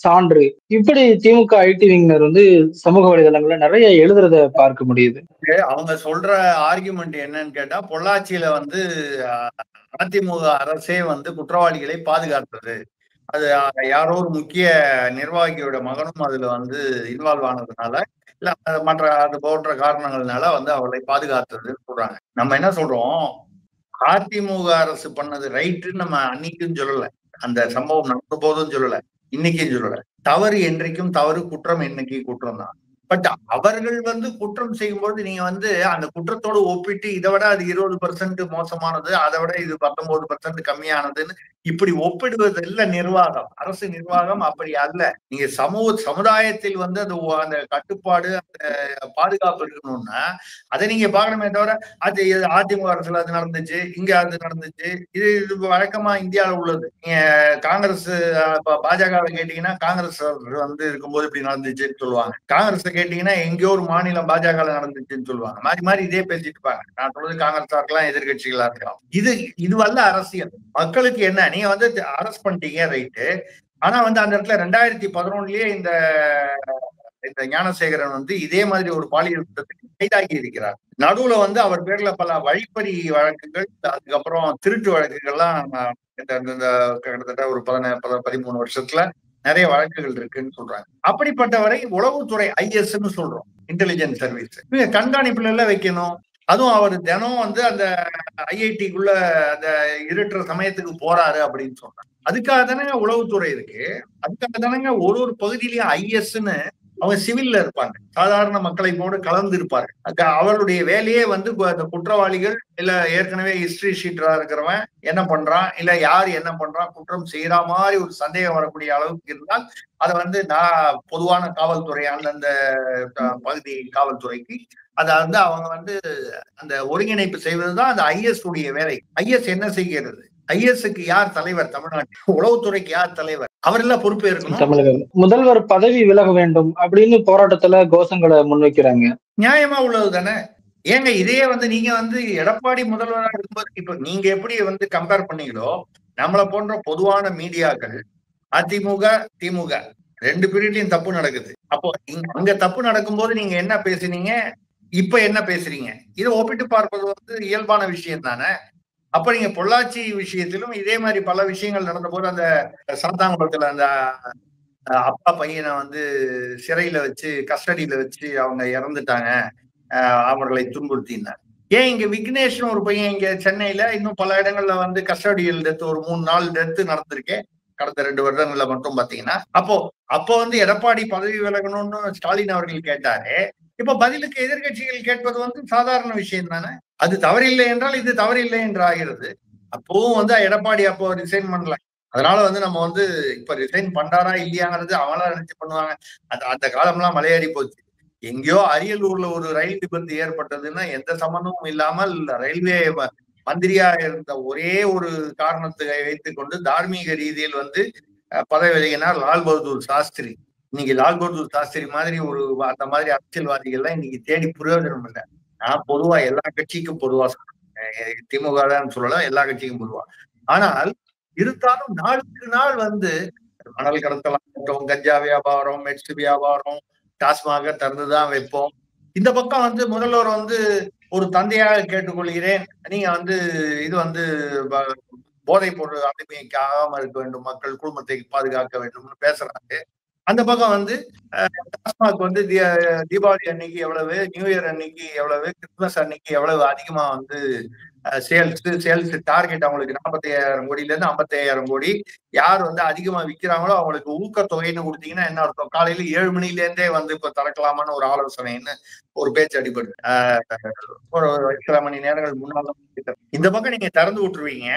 சான்று. இப்படி திமுக ஐடி விங்னர் வந்து சமூக வலைதளங்கள்ல நிறைய எழுதுறத பார்க்க முடியுது.
அவங்க சொல்ற ஆர்குமெண்ட் என்னன்னு கேட்டா, பொள்ளாச்சியில வந்து அதிமுக அரசே வந்து குற்றவாளிகளை பாதுகாத்தது. அது யாரோ ஒரு முக்கிய நிர்வாகியோட மகனும் அதுல வந்து இன்வால்வ் ஆனதுனால, இல்ல மற்ற அது போன்ற காரணங்கள்னால வந்து அவளை பாதுகாத்ததுன்னு சொல்றாங்க. நம்ம என்ன சொல்றோம், அதிமுக அரசு பண்ணது ரைட்டுன்னு நம்ம அன்னைக்கும் சொல்லல, அந்த சம்பவம் நடந்த போதும் சொல்லல, இன்னைக்கும் சொல்லல. தவறு என்றைக்கும் தவறு, குற்றம் என்னைக்கு குற்றம் தான். பட் அவர்கள் வந்து குற்றம் செய்யும்போது நீங்க வந்து அந்த குற்றத்தோடு ஒப்பிட்டு இதை விட அது 20% மோசமானது, அதை விட இது 19% கம்மியானதுன்னு இப்படி ஒப்பிடுவது இல்ல நிர்வாகம். அரசு நிர்வாகம் அப்படி அல்ல. நீங்க சமுதாயத்தில் வந்து அது அந்த கட்டுப்பாடு, அந்த பாதுகாப்பு இருக்கணும்னா அதை நீங்க பார்க்கணுமே தவிர, அது அதிமுக அரசுல அது நடந்துச்சு, இங்க அது நடந்துச்சு, இது வழக்கமா இந்தியாவில் உள்ளது. நீங்க காங்கிரஸ் பாஜகவை கேட்டீங்கன்னா காங்கிரஸ் வந்து இருக்கும்போது இப்படி நடந்துச்சுன்னு சொல்லுவாங்க. காங்கிரஸ் கேட்டீங்கன்னா எங்கேயோ ஒரு மாநிலம் பாஜக நடந்துச்சுன்னு சொல்லுவாங்க. மாறி மாறி இதே பேசிட்டு இருப்பாங்க. நான் சொல்றது காங்கிரஸா இருக்கலாம், எதிர்கட்சிகளா இருக்கலாம். இது வல்ல அரசியல். மக்களுக்கு என்ன, நீங்க வந்து அரெஸ்ட் பண்ணிட்டீங்க ரைட்டு. ஆனா வந்து அந்த இடத்துல 2011லயே இந்த ஞானசேகரன் வந்து இதே மாதிரி ஒரு பாலியல் குற்றத்துக்கு கைதாகி இருக்கிறார். நடுவுல வந்து அவர் பேர்ல பல வழிப்பறி வழக்குகள், அதுக்கப்புறம் திருட்டு வழக்குகள்லாம் கிட்டத்தட்ட ஒரு 13 வருஷத்துல நிறைய வழக்குகள் இருக்குன்னு சொல்றாங்க. அப்படிப்பட்டவரை உளவுத்துறை IS-ன்னு சொல்றோம், இன்டெலிஜென்ஸ் சர்வீஸ், கண்காணிப்புல எல்லாம் வைக்கணும். அதுவும் அவர் தினம் வந்து அந்த IIT-க்குள்ள அந்த இருட்டுற சமயத்துக்கு போறாரு அப்படின்னு சொல்றாங்க. அதுக்காக தானங்க உளவுத்துறை இருக்கு. அதுக்காக தானங்க ஒரு பகுதியிலயும் IS-ன்னு அவங்க சிவில்ல இருப்பாங்க, சாதாரண மக்களை போடு கலந்து இருப்பார்கள். அவர்களுடைய வேலையே வந்து அந்த குற்றவாளிகள் இல்ல ஏற்கனவே ஹிஸ்டரி ஷீட்டரா இருக்கிறவன் என்ன பண்றான், இல்ல யார் என்ன பண்றான், குற்றம் செய்யற மாதிரி ஒரு சந்தேகம் வரக்கூடிய அளவுக்கு இருந்தால் அதை வந்து நான் பொதுவான காவல்துறை அந்தந்த பகுதி காவல்துறைக்கு அதை வந்து அவங்க வந்து அந்த ஒருங்கிணைப்பு செய்வதுதான் அந்த ஐஎஸ் உடைய வேலை. ஐஎஸ் என்ன செய்கிறது? ஐஎஸ்க்கு யார் தலைவர்? தமிழ்நாட்டில் உளவுத்துறைக்கு யார் தலைவர்? அவரெல்லாம் பொறுப்பு இருக்கணும்.
முதல்வர் பதவி விலக வேண்டும் அப்படின்னு போராட்டத்துல கோஷங்களை முன்வைக்கிறாங்க.
நியாயமா உள்ளது தானே. ஏங்க இதையே வந்து நீங்க வந்து எடப்பாடி முதல்வராக இருக்கும்போது இப்ப நீங்க எப்படி வந்து கம்பேர் பண்ணீங்களோ, நம்மளை போன்ற பொதுவான மீடியாக்கள் அதிமுக திமுக 2 பீரியட்லயும் தப்பு நடக்குது. அப்போ அங்க தப்பு நடக்கும்போது நீங்க என்ன பேசுனீங்க, இப்ப என்ன பேசுறீங்க? இதை ஒப்பிட்டு பார்ப்பது வந்து இயல்பான விஷயம் தானே. அப்ப நீங்க பொள்ளாச்சி விஷயத்திலும் இதே மாதிரி பல விஷயங்கள் நடந்த போது அந்த சாத்தாங்குளத்துல அந்த அப்பா பையனை வந்து சிறையில வச்சு கஸ்டடியில வச்சு அவங்க இறந்துட்டாங்க, அவர்களை துன்புறுத்தினார். ஏன் இங்க விக்னேஷ்னு ஒரு பையன் இங்க சென்னையில இன்னும் பல இடங்கள்ல வந்து கஸ்டடியல் டெத் ஒரு 3-4 டெத் நடந்திருக்கேன் கடந்த 2 வருடங்கள்ல மட்டும் பாத்தீங்கன்னா. அப்போ வந்து எடப்பாடி பதவி விலகணும்னு ஸ்டாலின் அவர்கள் கேட்டாரு. இப்ப பதிலுக்கு எதிர்கட்சிகள் கேட்பது வந்து சாதாரண விஷயம் தானே. அது தவறில்லை என்றால் இது தவறில்லை என்று ஆகிறது. அப்பவும் வந்து எடப்பாடி அப்போ ரிசைன் பண்ணல. அதனால வந்து நம்ம வந்து இப்ப ரிசைன் பண்றாரா இல்லையாங்கிறது அவங்களா நினைச்சு பண்ணுவாங்க. அந்த காலம்லாம் மலையேறி போச்சு. எங்கேயோ அரியலூர்ல ஒரு ரயில் விபத்து ஏற்பட்டதுன்னா எந்த சம்பந்தமும் இல்லாமல் ரயில்வே மந்திரியா இருந்த ஒரே ஒரு காரணத்தை வைத்துக் கொண்டு தார்மீக ரீதியில் வந்து பதவி விலகினார் லால் பகதூர் சாஸ்திரி. இன்னைக்கு லால் பகதூர் சாஸ்திரி மாதிரி ஒரு அந்த மாதிரி அரசியல்வாதிகள்லாம் இன்னைக்கு தேடி பிரயோஜனம் இல்லை. நான் பொதுவா எல்லா கட்சிக்கும் பொதுவா சொல்றேன், திமுக தான் சொல்லலாம், எல்லா கட்சிக்கும் பொதுவா. ஆனால் இருந்தாலும் நாளுக்கு நாள் வந்து மணல் கடத்தலாம், கஞ்சா வியாபாரம், மெட்ஸ் வியாபாரம், டாஸ்மாக திறந்துதான் வைப்போம். இந்த பக்கம் வந்து முதல்வர் வந்து ஒரு தந்தையாக கேட்டுக்கொள்கிறேன், நீங்க வந்து இது வந்து போதைப் பொருள் அடிமைக்கு ஆகாம இருக்க வேண்டும், மக்கள் குடும்பத்தை பாதுகாக்க வேண்டும்னு பேசுறாங்க. அந்த பக்கம் வந்து டாஸ்மாக் வந்து தீபாவளி அன்னைக்கு எவ்வளவு, நியூ இயர் அன்னைக்கு எவ்வளவு, கிறிஸ்துமஸ் அன்னைக்கு எவ்வளவு அதிகமா வந்து சேல்ஸ் டார்கெட் அவங்களுக்கு 45,000 கோடியில இருந்து 55,000 கோடி. யார் வந்து அதிகமா விற்கிறாங்களோ அவங்களுக்கு ஊக்கத்தொகைன்னு கொடுத்தீங்கன்னா என்ன அர்த்தம்? காலையில 7 மணில இருந்தே வந்து இப்ப திறக்கலாமான்னு ஒரு ஆலோசனைன்னு ஒரு பேச்சு அடிபடுது. ஒரு சில மணி நேரங்கள் முன்னால இந்த பக்கம் நீங்க திறந்து விட்டுருவீங்க,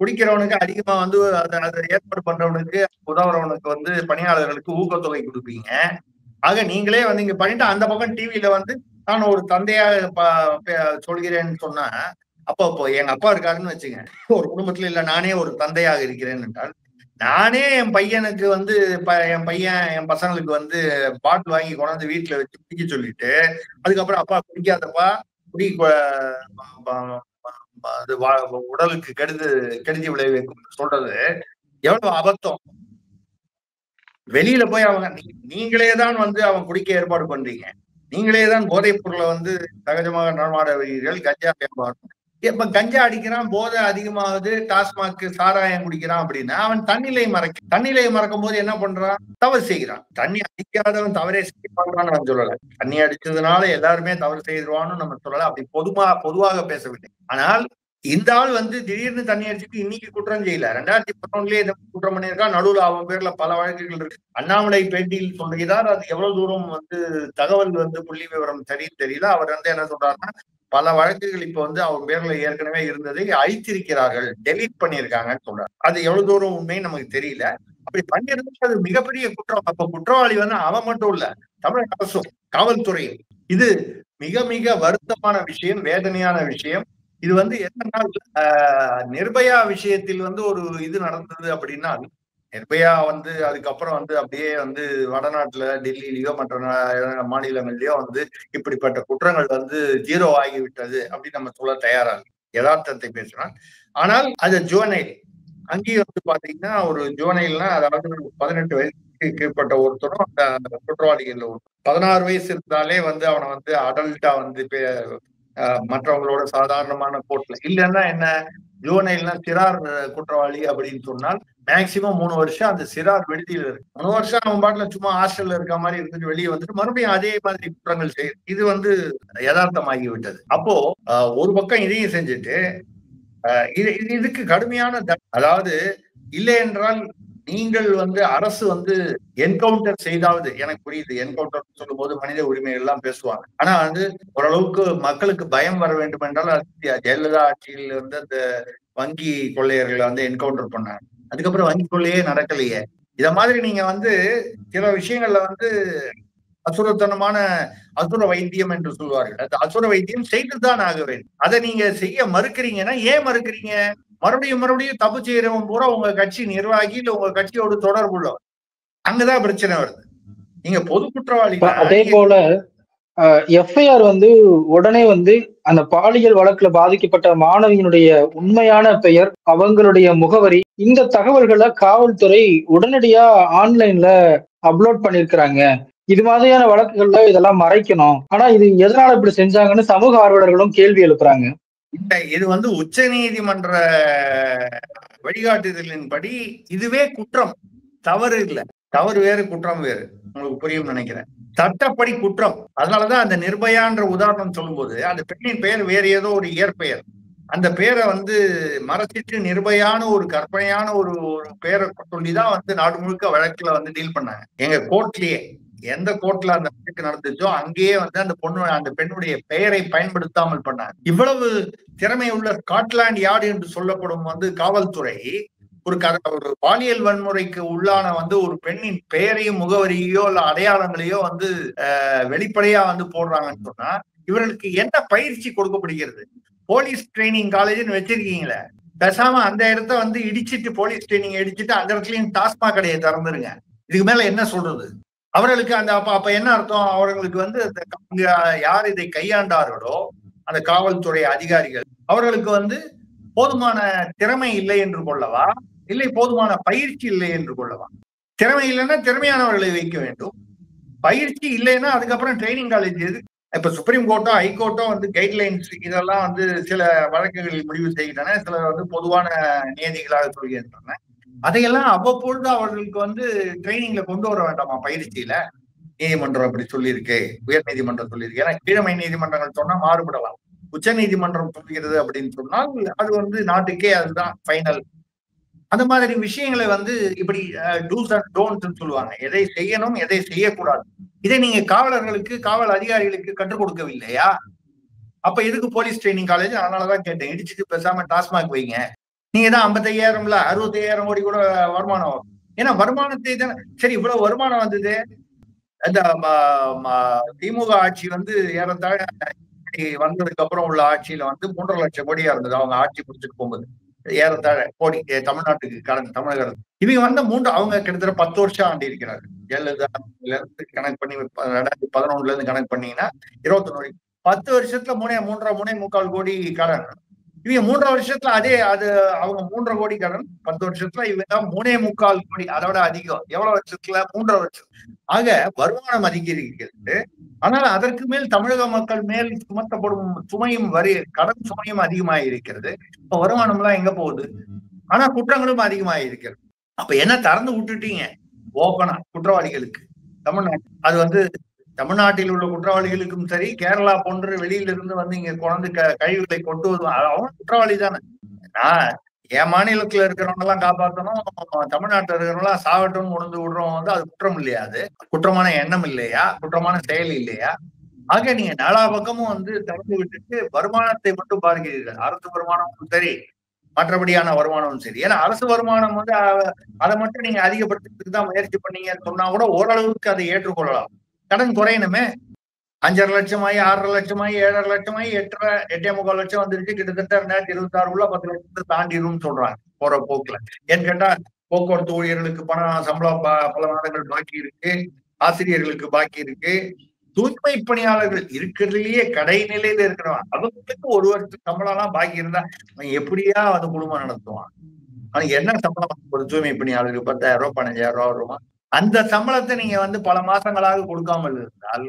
குடிக்கிறவனுக்கு அதிகமா வந்து அதை ஏற்பாடு பண்றவனுக்கு உதவுறவனுக்கு வந்து பணியாளர்களுக்கு ஊக்கத்தொகை கொடுப்பீங்க. ஆக நீங்களே வந்து இங்க பண்ணிட்டு அந்த பக்கம் டிவியில வந்து நான் ஒரு தந்தையாக சொல்கிறேன்னு சொன்னா, அப்போ எங்க அப்பா இருக்காருன்னு வச்சுங்க, ஒரு குடும்பத்துல இல்ல நானே ஒரு தந்தையாக இருக்கிறேன் என்றால், நானே என் பையனுக்கு வந்து என் பசங்களுக்கு வந்து பாட்டில் வாங்கி கொண்டாந்து வீட்டுல வச்சு குடிக்க சொல்லிட்டு அதுக்கப்புறம் அப்பா குடிக்காதப்பா குடி அது உடலுக்கு கெடுதி விளைவிக்கும் சொல்றது எவ்வளவு அபத்தம். வெளியில போய் அவங்க நீங்களேதான் வந்து அவன் குடிக்க ஏற்பாடு பண்றீங்க, நீங்களேதான் போதைப் பொருளை வந்து சகஜமாக நடமாடுவீர்கள். கஞ்சா வியாபாரம், இப்ப கஞ்சா அடிக்கிறான், போதை அதிகமாகுது, டாஸ்மாக் சாராயம் குடிக்கிறான் அப்படின்னா அவன் தன்னிலை மறக்கும் போது என்ன பண்றான்? தவறு செய்கிறான். தண்ணி அடிக்காதவன் தவறே செய்வான்னு நம்ம சொல்லல, தண்ணி அடிச்சதுனால எல்லாருமே தவறு செய்வான்னு நம்ம சொல்லல, அப்படி பொதுவாக பேசவில்லை. ஆனால் இந்த ஆள் வந்து திடீர்னு தண்ணி அடிச்சுட்டு இன்னைக்கு குற்றம் செய்யல, 2011லயே குற்றம் பண்ணியிருக்கான். நடுவுல அவன் பேர்ல பல வழக்குகள் இருக்கு. அண்ணாமலை பேட்டியில் சொல்லுகிறார், அது எவ்வளவு தூரம் வந்து தகவல் வந்து புள்ளி விவரம் சரின்னு தெரியல. அவர் வந்து என்ன சொல்றாருன்னா, பல வழக்குகள் இப்ப வந்து அவன் பேர்ல ஏற்கனவே இருந்ததை அழித்திருக்கிறார்கள், டெலீட் பண்ணியிருக்காங்கன்னு சொல்றாரு. அது எவ்வளவு தூரம் உண்மைன்னு நமக்கு தெரியல. அப்படி பண்ணியிருந்தா அது மிகப்பெரிய குற்றம். அப்ப குற்றவாளி வந்து அவன் மட்டும் இல்ல, தமிழக அரசும் காவல்துறையும். இது மிக மிக வருத்தமான விஷயம், வேதனையான விஷயம். இது வந்து என்னன்னா நிர்பயா விஷயத்தில் வந்து ஒரு இது நடந்தது அப்படின்னா, நிர்பயா வந்து அதுக்கப்புறம் வந்து அப்படியே வந்து வடநாட்டுல டெல்லியிலயோ மற்ற மாநிலங்கள்லயோ வந்து இப்படிப்பட்ட குற்றங்கள் வந்து ஜீரோ ஆகிவிட்டது அப்படின்னு நம்ம சொல்ல தயாராக யதார்த்தத்தை பேசுறோம். ஆனால் அது ஜுவனைல், அங்கேயும் வந்து பாத்தீங்கன்னா ஒரு ஜுவனைல்னா அதாவது 18 வயசுக்கு கீழ்பட்ட ஒருத்தரும் அந்த குற்றவாளிகள் 16 வயசு இருந்தாலே வந்து அவனை வந்து அடல்ட்டா வந்து மற்றவங்களோட சாதாரணமான கோர்ட்ல இல்லைன்னா என்ன, ஜுவனைல்னா சிறார் குற்றவாளி அப்படின்னு சொன்னால் மேக்சிமம் 3 வருஷம் அந்த சிறார் விடுதியில் இருக்கு. 3 வருஷம் அவன் பாட்டுல சும்மா ஹாஸ்டல்ல இருக்க மாதிரி இருந்துட்டு வெளியே வந்துட்டு மறுபடியும் அதே மாதிரி குற்றங்கள் செய்யும். இது வந்து யதார்த்தமாகி விட்டது. அப்போ ஒரு பக்கம் இதையும் செஞ்சுட்டு இதுக்கு கடுமையான அதாவது இல்லை என்றால் நீங்கள் அரசு என்கவுண்டர் செய்தாவது, எனக்கு புரியுது, என்கவுண்டர் சொல்லும் போது மனித உரிமை எல்லாம் பேசுவாங்க. ஆனா ஓரளவுக்கு மக்களுக்கு பயம் வர வேண்டும் என்றால் ஜெயலலிதா ஆட்சியில் அந்த வங்கி கொள்ளையர்களை என்கவுண்டர் பண்ணாங்க. அதுக்கப்புறம் வங்கி கொள்ளையே நடக்கலையே. இத மாதிரி நீங்க சில விஷயங்கள்ல அசுரத்தனமான அசுர வைத்தியம் என்று சொல்வார்கள். அந்த அசுர வைத்தியம் செய்துதான் ஆக வேண்டும். அதை நீங்க செய்ய மறுக்கிறீங்கன்னா ஏன் மறுக்கிறீங்க? மறுபடியும் தப்பு செய்யறவன் பூரா உங்க கட்சி நிர்வாகி இல்ல உங்க கட்சியோட தொடர்புள்ளவர். அங்கதான் பிரச்சனை வருது. நீங்க பொது குற்றவாளி.
அதே போல எஃப்ஐஆர் உடனே அந்த பாலியல் வழக்குல பாதிக்கப்பட்ட மாணவியினுடைய உண்மையான பெயர், அவங்களுடைய முகவரி, இந்த தகவல்களை காவல்துறை உடனடியா ஆன்லைன்ல அப்லோட் பண்ணிருக்கிறாங்க. இது மாதிரியான வழக்குகள்ல இதெல்லாம் மறைக்கணும். ஆனா இது எதனால இப்படி செஞ்சாங்கன்னு சமூக ஆர்வலர்களும் கேள்வி எழுப்புறாங்க.
இது உச்ச நீதிமன்ற வழிகாட்டுதலின்படி இதுவே குற்றம், தவறு இல்ல. தவறு வேறு, குற்றம் வேறு. உங்களுக்கு புரியும் நினைக்கிறேன். சட்டப்படி குற்றம். அதனாலதான் அந்த நிர்பயான்ற உதாரணம் சொல்லும்போது அந்த பெண்ணின் பெயர் வேறு ஏதோ ஒரு இயற்பெயர், அந்த பேரை மறைச்சிட்டு நிர்பயான ஒரு கற்பனையான ஒரு பேரை சொல்லிதான் நாடு முழுக்க வழக்குல டீல் பண்ணாங்க. எங்க கோர்ட்லயே, எந்த கோர்ட்ல அந்த வழக்கு நடந்துச்சோ அங்கேயே அந்த பெண்ணுடைய பெயரை பயன்படுத்தாமல் பண்ணாங்க. இவ்வளவு திறமை உள்ள ஸ்காட்லாந்து யார்டு என்று சொல்லப்படும் காவல்துறை ஒரு பாலியல் வன்முறைக்கு உள்ளான ஒரு பெண்ணின் பெயரையும் முகவரியோ இல்ல அடையாளங்களையோ வெளிப்படையா போடுறாங்கன்னு சொன்னா இவர்களுக்கு என்ன பயிற்சி கொடுக்கப்படுகிறது? போலீஸ் ட்ரைனிங் காலேஜ்னு வச்சிருக்கீங்களே, பேசாம அந்த இடத்த இடிச்சிட்டு, போலீஸ் ட்ரைனிங் இடிச்சிட்டு அந்த இடத்துலயும் டாஸ்மாக் கடையை திறந்துருங்க. இதுக்கு மேல என்ன சொல்றது? அவர்களுக்கு அப்ப என்ன அர்த்தம்? அவர்களுக்கு யார் இதை கையாண்டார்களோ அந்த காவல்துறை அதிகாரிகள், அவர்களுக்கு போதுமான திறமை இல்லை என்று கொள்ளவா, இல்லை போதுமான பயிற்சி இல்லை என்று கொள்ளவா? திறமை இல்லைன்னா திறமையானவர்களை வைக்க வேண்டும். பயிற்சி இல்லைன்னா அதுக்கப்புறம் ட்ரைனிங் காலேஜ் எது? இப்ப சுப்ரீம் கோர்ட்டோ ஹைகோர்ட்டோ கைட்லைன்ஸ் இதெல்லாம் சில வழக்குகளில் முடிவு செய்கின்றன, சில பொதுவான நியதிகளாக சொல்கின்றன. அதையெல்லாம் அவ்வப்பொழுது அவர்களுக்கு ட்ரைனிங்ல கொண்டு வர வேண்டாமா? பயிற்சியில நீதிமன்றம் அப்படி சொல்லியிருக்கு, உயர் நீதிமன்றம் சொல்லியிருக்கு. ஏன்னா கீழமை நீதிமன்றங்கள் சொன்னா மாறுபடலாம். உச்ச நீதிமன்றம் சொல்கிறது அப்படின்னு சொன்னால் அது நாட்டுக்கே அதுதான் ஃபைனல். அந்த மாதிரி விஷயங்களை இப்படி டூஸ் அண்ட் டோன்ட்ஸ் சொல்லுவாங்க. எதை செய்யணும், எதை செய்யக்கூடாது, இதை நீங்க காவலர்களுக்கு, காவல் அதிகாரிகளுக்கு கற்றுக் கொடுக்கவில்லையா? அப்ப எதுக்கு போலீஸ் ட்ரைனிங் காலேஜ்? அதனாலதான் கேட்டேன். இடிச்சுட்டு பேசாம டாஸ்மாக் வைங்க. நீங்க தான் 55,000 65,000 கோடி கூட வருமானம் வரும். ஏன்னா வருமானத்தை தானே. சரி, இவ்வளவு வருமானம் வந்தது. அந்த திமுக ஆட்சி ஏறத்தாழ வந்ததுக்கு அப்புறம் உள்ள ஆட்சியில 3.5 லட்சம் கோடியா இருந்தது. அவங்க ஆட்சி முடிச்சுட்டு போகும்போது ஏறத்தாழ கோடி தமிழ்நாட்டுக்கு கடன், தமிழக அரசு. இவங்க அவங்க கிட்டத்தட்ட 10 வருஷம் ஆண்டு இருக்கிறார்கள். ஜெயலலிதா கணக்கு பண்ணி 2011 இருந்து கணக்கு பண்ணீங்கன்னா 21 10 வருஷத்துல 3.5 கோடி கடன். இவங்க 3 வருஷத்துல அவங்க 3.5 கோடி கடன், 10 வருஷத்துல இவங்க 3.25 கோடி, அதோட அதிகம். எவ்வளவு வருஷத்துல? 3.5 வருஷம். ஆக வருமானம் அதிகரிக்கிறது. ஆனால் அதற்கு மேல் தமிழக மக்கள் மேல் சுமத்தப்படும் சுமையும் கடன் சுமையும் அதிகமாக இருக்கிறது. இப்ப வருமானம் எல்லாம் எங்க போகுது? ஆனா குற்றங்களும் அதிகமாக இருக்கிறது. அப்ப என்ன திறந்து விட்டுட்டீங்க ஓப்பனா குற்றவாளிகளுக்கு? தமிழ்நாட்டு அது தமிழ்நாட்டில் உள்ள குற்றவாளிகளுக்கும் சரி, கேரளா போன்று வெளியில இருந்து இங்க குழந்தை கழிவுகளை கொட்டுவது அவங்க குற்றவாளி தானே. என் மாநிலத்துல இருக்கிறவங்க எல்லாம் காப்பாற்றணும், தமிழ்நாட்டில் இருக்கிறவங்க எல்லாம் சாவட்டும்னு உணர்ந்து விடுறவங்க அது குற்றம் இல்லையா? அது குற்றமான எண்ணம் இல்லையா? குற்றமான செயல் இல்லையா? ஆக நீங்க நாலா பக்கமும் திறந்து விட்டுட்டு வருமானத்தை மட்டும் பார்க்கிறீர்கள். அரசு வருமானமும் சரி, மற்றபடியான வருமானமும் சரி. ஏன்னா அரசு வருமானம் அதை மட்டும் நீங்க அதிகப்படுத்துறதுக்கு தான் முயற்சி பண்ணீங்கன்னு சொன்னா கூட ஓரளவுக்கு அதை ஏற்றுக்கொள்ளலாம். கடன் குறையணுமே. 5.5 லட்சமாயி 6.5 லட்சமாயி 7.5 லட்சமாயி 8.25 லட்சம் வந்துருச்சு. கிட்டத்தட்ட 2026 10 லட்சத்தை தாண்டிடும் சொல்றாங்க போற போக்குல. ஏன்னு கேட்டா போக்குவரத்து ஊழியர்களுக்கு பணம், சம்பளம் பல மாதங்கள் பாக்கி இருக்கு, ஆசிரியர்களுக்கு பாக்கி இருக்கு, தூய்மை பணியாளர்கள் இருக்கிறதுலயே கடைநிலையில இருக்கிறவன் அவங்களுக்கு 1 வருஷம் சம்பளம் எல்லாம் பாக்கி இருந்தா எப்படியா குடும்பம் நடத்துவான்? ஆனா என்ன சம்பளம் ஒரு தூய்மை பணியாளருக்கு? 10,000 ரூபாய், 15,000 ரூபாய் வருமா? அந்த சம்பளத்தை நீங்க பல மாசங்களாக கொடுக்காமல் இருந்தால்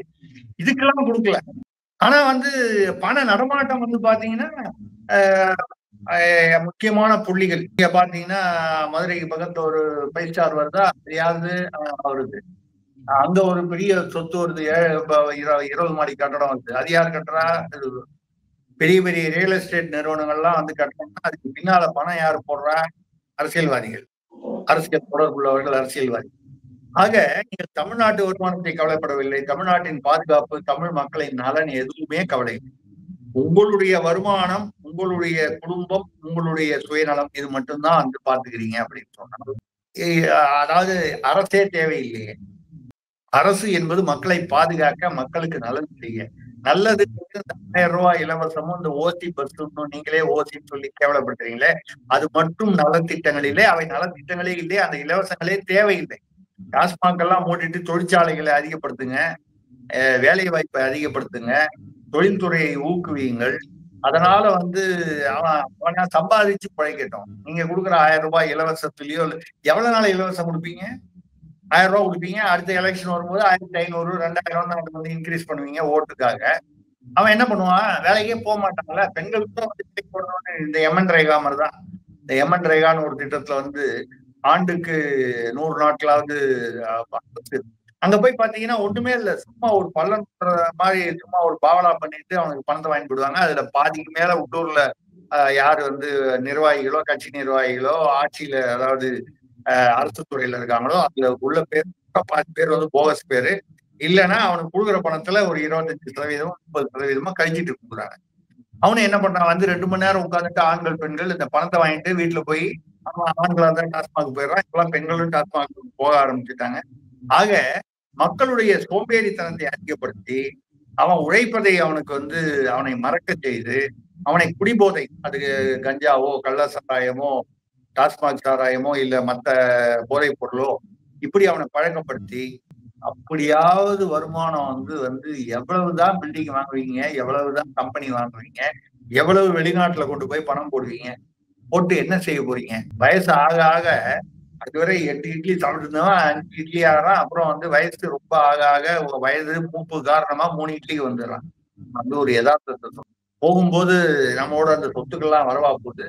இதுக்கெல்லாம் கொடுக்கல. ஆனா பண நடமாட்டம் பாத்தீங்கன்னா முக்கியமான புள்ளிகள் இங்க பாத்தீங்கன்னா மதுரைக்கு பக்கத்துல ஒரு 5 ஸ்டார் வருதா, யாரு வருது. அங்க ஒரு பெரிய சொத்து வருது, 20 மாடி கட்டடம் வருது. அது யார் கட்டுறா? பெரிய பெரிய ரியல் எஸ்டேட் நிறுவனங்கள்லாம் கட்டணும்னா அதுக்கு பின்னால பணம் யாரு போடுறா? அரசியல்வாதிகள். அரசியல் தொடர்புள்ளவர்கள், அரசியல்வாதி. ஆக நீங்கள் தமிழ்நாட்டு வருமானத்தை கவலைப்படவில்லை, தமிழ்நாட்டின் பாதுகாப்பு, தமிழ் மக்களின் நலன் எதுவுமே கவலை இல்லை. உங்களுடைய வருமானம், உங்களுடைய குடும்பம், உங்களுடைய சுயநலம் இது மட்டும்தான் வந்து பார்த்துக்கிறீங்க அப்படின்னு சொன்னா, அதாவது அரசே தேவையில்லையே. அரசு என்பது மக்களை பாதுகாக்க, மக்களுக்கு நல்லது செய்ய. நல்லது 1000 ரூபாய் இலவசமும் இந்த ஓசி பஸ் நீங்களே ஓசின்னு சொல்லி கேவலப்படுறீங்களே, அது மட்டும் நலத்திட்டங்களிலே, அவை நலத்திட்டங்களே இல்லை, அந்த இலவசங்களே தேவையில்லை. டாஸ்மாக் எல்லாம் மூடிட்டு தொழிற்சாலைகளை அதிகப்படுத்துங்க, வேலை வாய்ப்பை அதிகப்படுத்துங்க, தொழில்துறையை ஊக்குவியுங்கள். அதனால வந்து அவன் சம்பாதிச்சு பிழைக்கட்டும். நீங்க கொடுக்குற 1000 ரூபாய் இலவசத்திலயோ எவ்வளவு நாள் இலவசம் கொடுப்பீங்க? 1000 ரூபாய் கொடுப்பீங்க, அடுத்த எலெக்ஷன் வரும்போது 1500 2000 தான் வந்து இன்க்ரீஸ் பண்ணுவீங்க ஓட்டுக்காக. அவன் என்ன பண்ணுவான்? வேலைக்கே போக மாட்டாங்கல்ல. பெண்களுக்கும் இந்த எம்என் ரேகா மாதிரிதான். இந்த எம்என் ரேகான்னு ஒரு திட்டத்துல வந்து ஆண்டுக்கு 100 நாட்களாவது அங்க போய் பாத்தீங்கன்னா ஒண்ணுமே இல்ல, சும்மா ஒரு பள்ளம் மாதிரி சும்மா ஒரு பாவலா பண்ணிட்டு அவனுக்கு பணத்தை வாங்கி கொடுவாங்க. அதுல பாதிக்கு மேல உள்ளூர்ல யாரு வந்து நிர்வாகிகளோ, கட்சி நிர்வாகிகளோ, ஆட்சியில அதாவது அரசு துறையில இருக்காங்களோ அதுல உள்ள பேர் 10 பேர் வந்து போகஸ் பேரு. இல்லைன்னா அவனுக்கு கொடுக்குற பணத்துல ஒரு 25% 30% கழிச்சிட்டு கொடுக்குறாங்க. அவனு என்ன பண்றான்? வந்து 2 மணி நேரம் உட்காந்துட்டு ஆண்கள் பெண்கள் இந்த பணத்தை வாங்கிட்டு வீட்டுல போய் அவன் ஆண்களா தான் டாஸ்மாக் போயிடுறான். இப்பெல்லாம் பெண்களும் டாஸ்மாக் போக ஆரம்பிச்சுட்டாங்க. ஆக மக்களுடைய சோம்பேறித்தனத்தை அதிகப்படுத்தி அவன் உழைப்பதை அவனுக்கு வந்து அவனை மறக்க செய்து அவனை குடிபோதை, அது கஞ்சாவோ, கள்ள சாராயமோ, டாஸ்மாக் சாராயமோ இல்ல மத்த போதைப் பொருளோ இப்படி அவனை பழக்கப்படுத்தி அப்படியாவது வருமானம் வந்து எவ்வளவுதான் பில்டிங் வாங்குவீங்க, எவ்வளவுதான் கம்பெனி வாங்குவீங்க, எவ்வளவு வெளிநாட்டுல கொண்டு போய் பணம் போடுவீங்க, போட்டு என்ன செய்ய போறீங்க? வயசு ஆக ஆக அதுவரை 8 இட்லி சாப்பிட்டுருந்தவன் 5 இட்லி ஆகிறான். அப்புறம் வந்து வயசு ரொம்ப ஆக ஆக வயது மூப்பு காரணமா 3 இட்லிக்கு வந்துடுறான். வந்து ஒரு யதார்த்தத்தை போகும்போது நம்மளோட அந்த சொத்துக்கள்லாம் வரவா போகுது.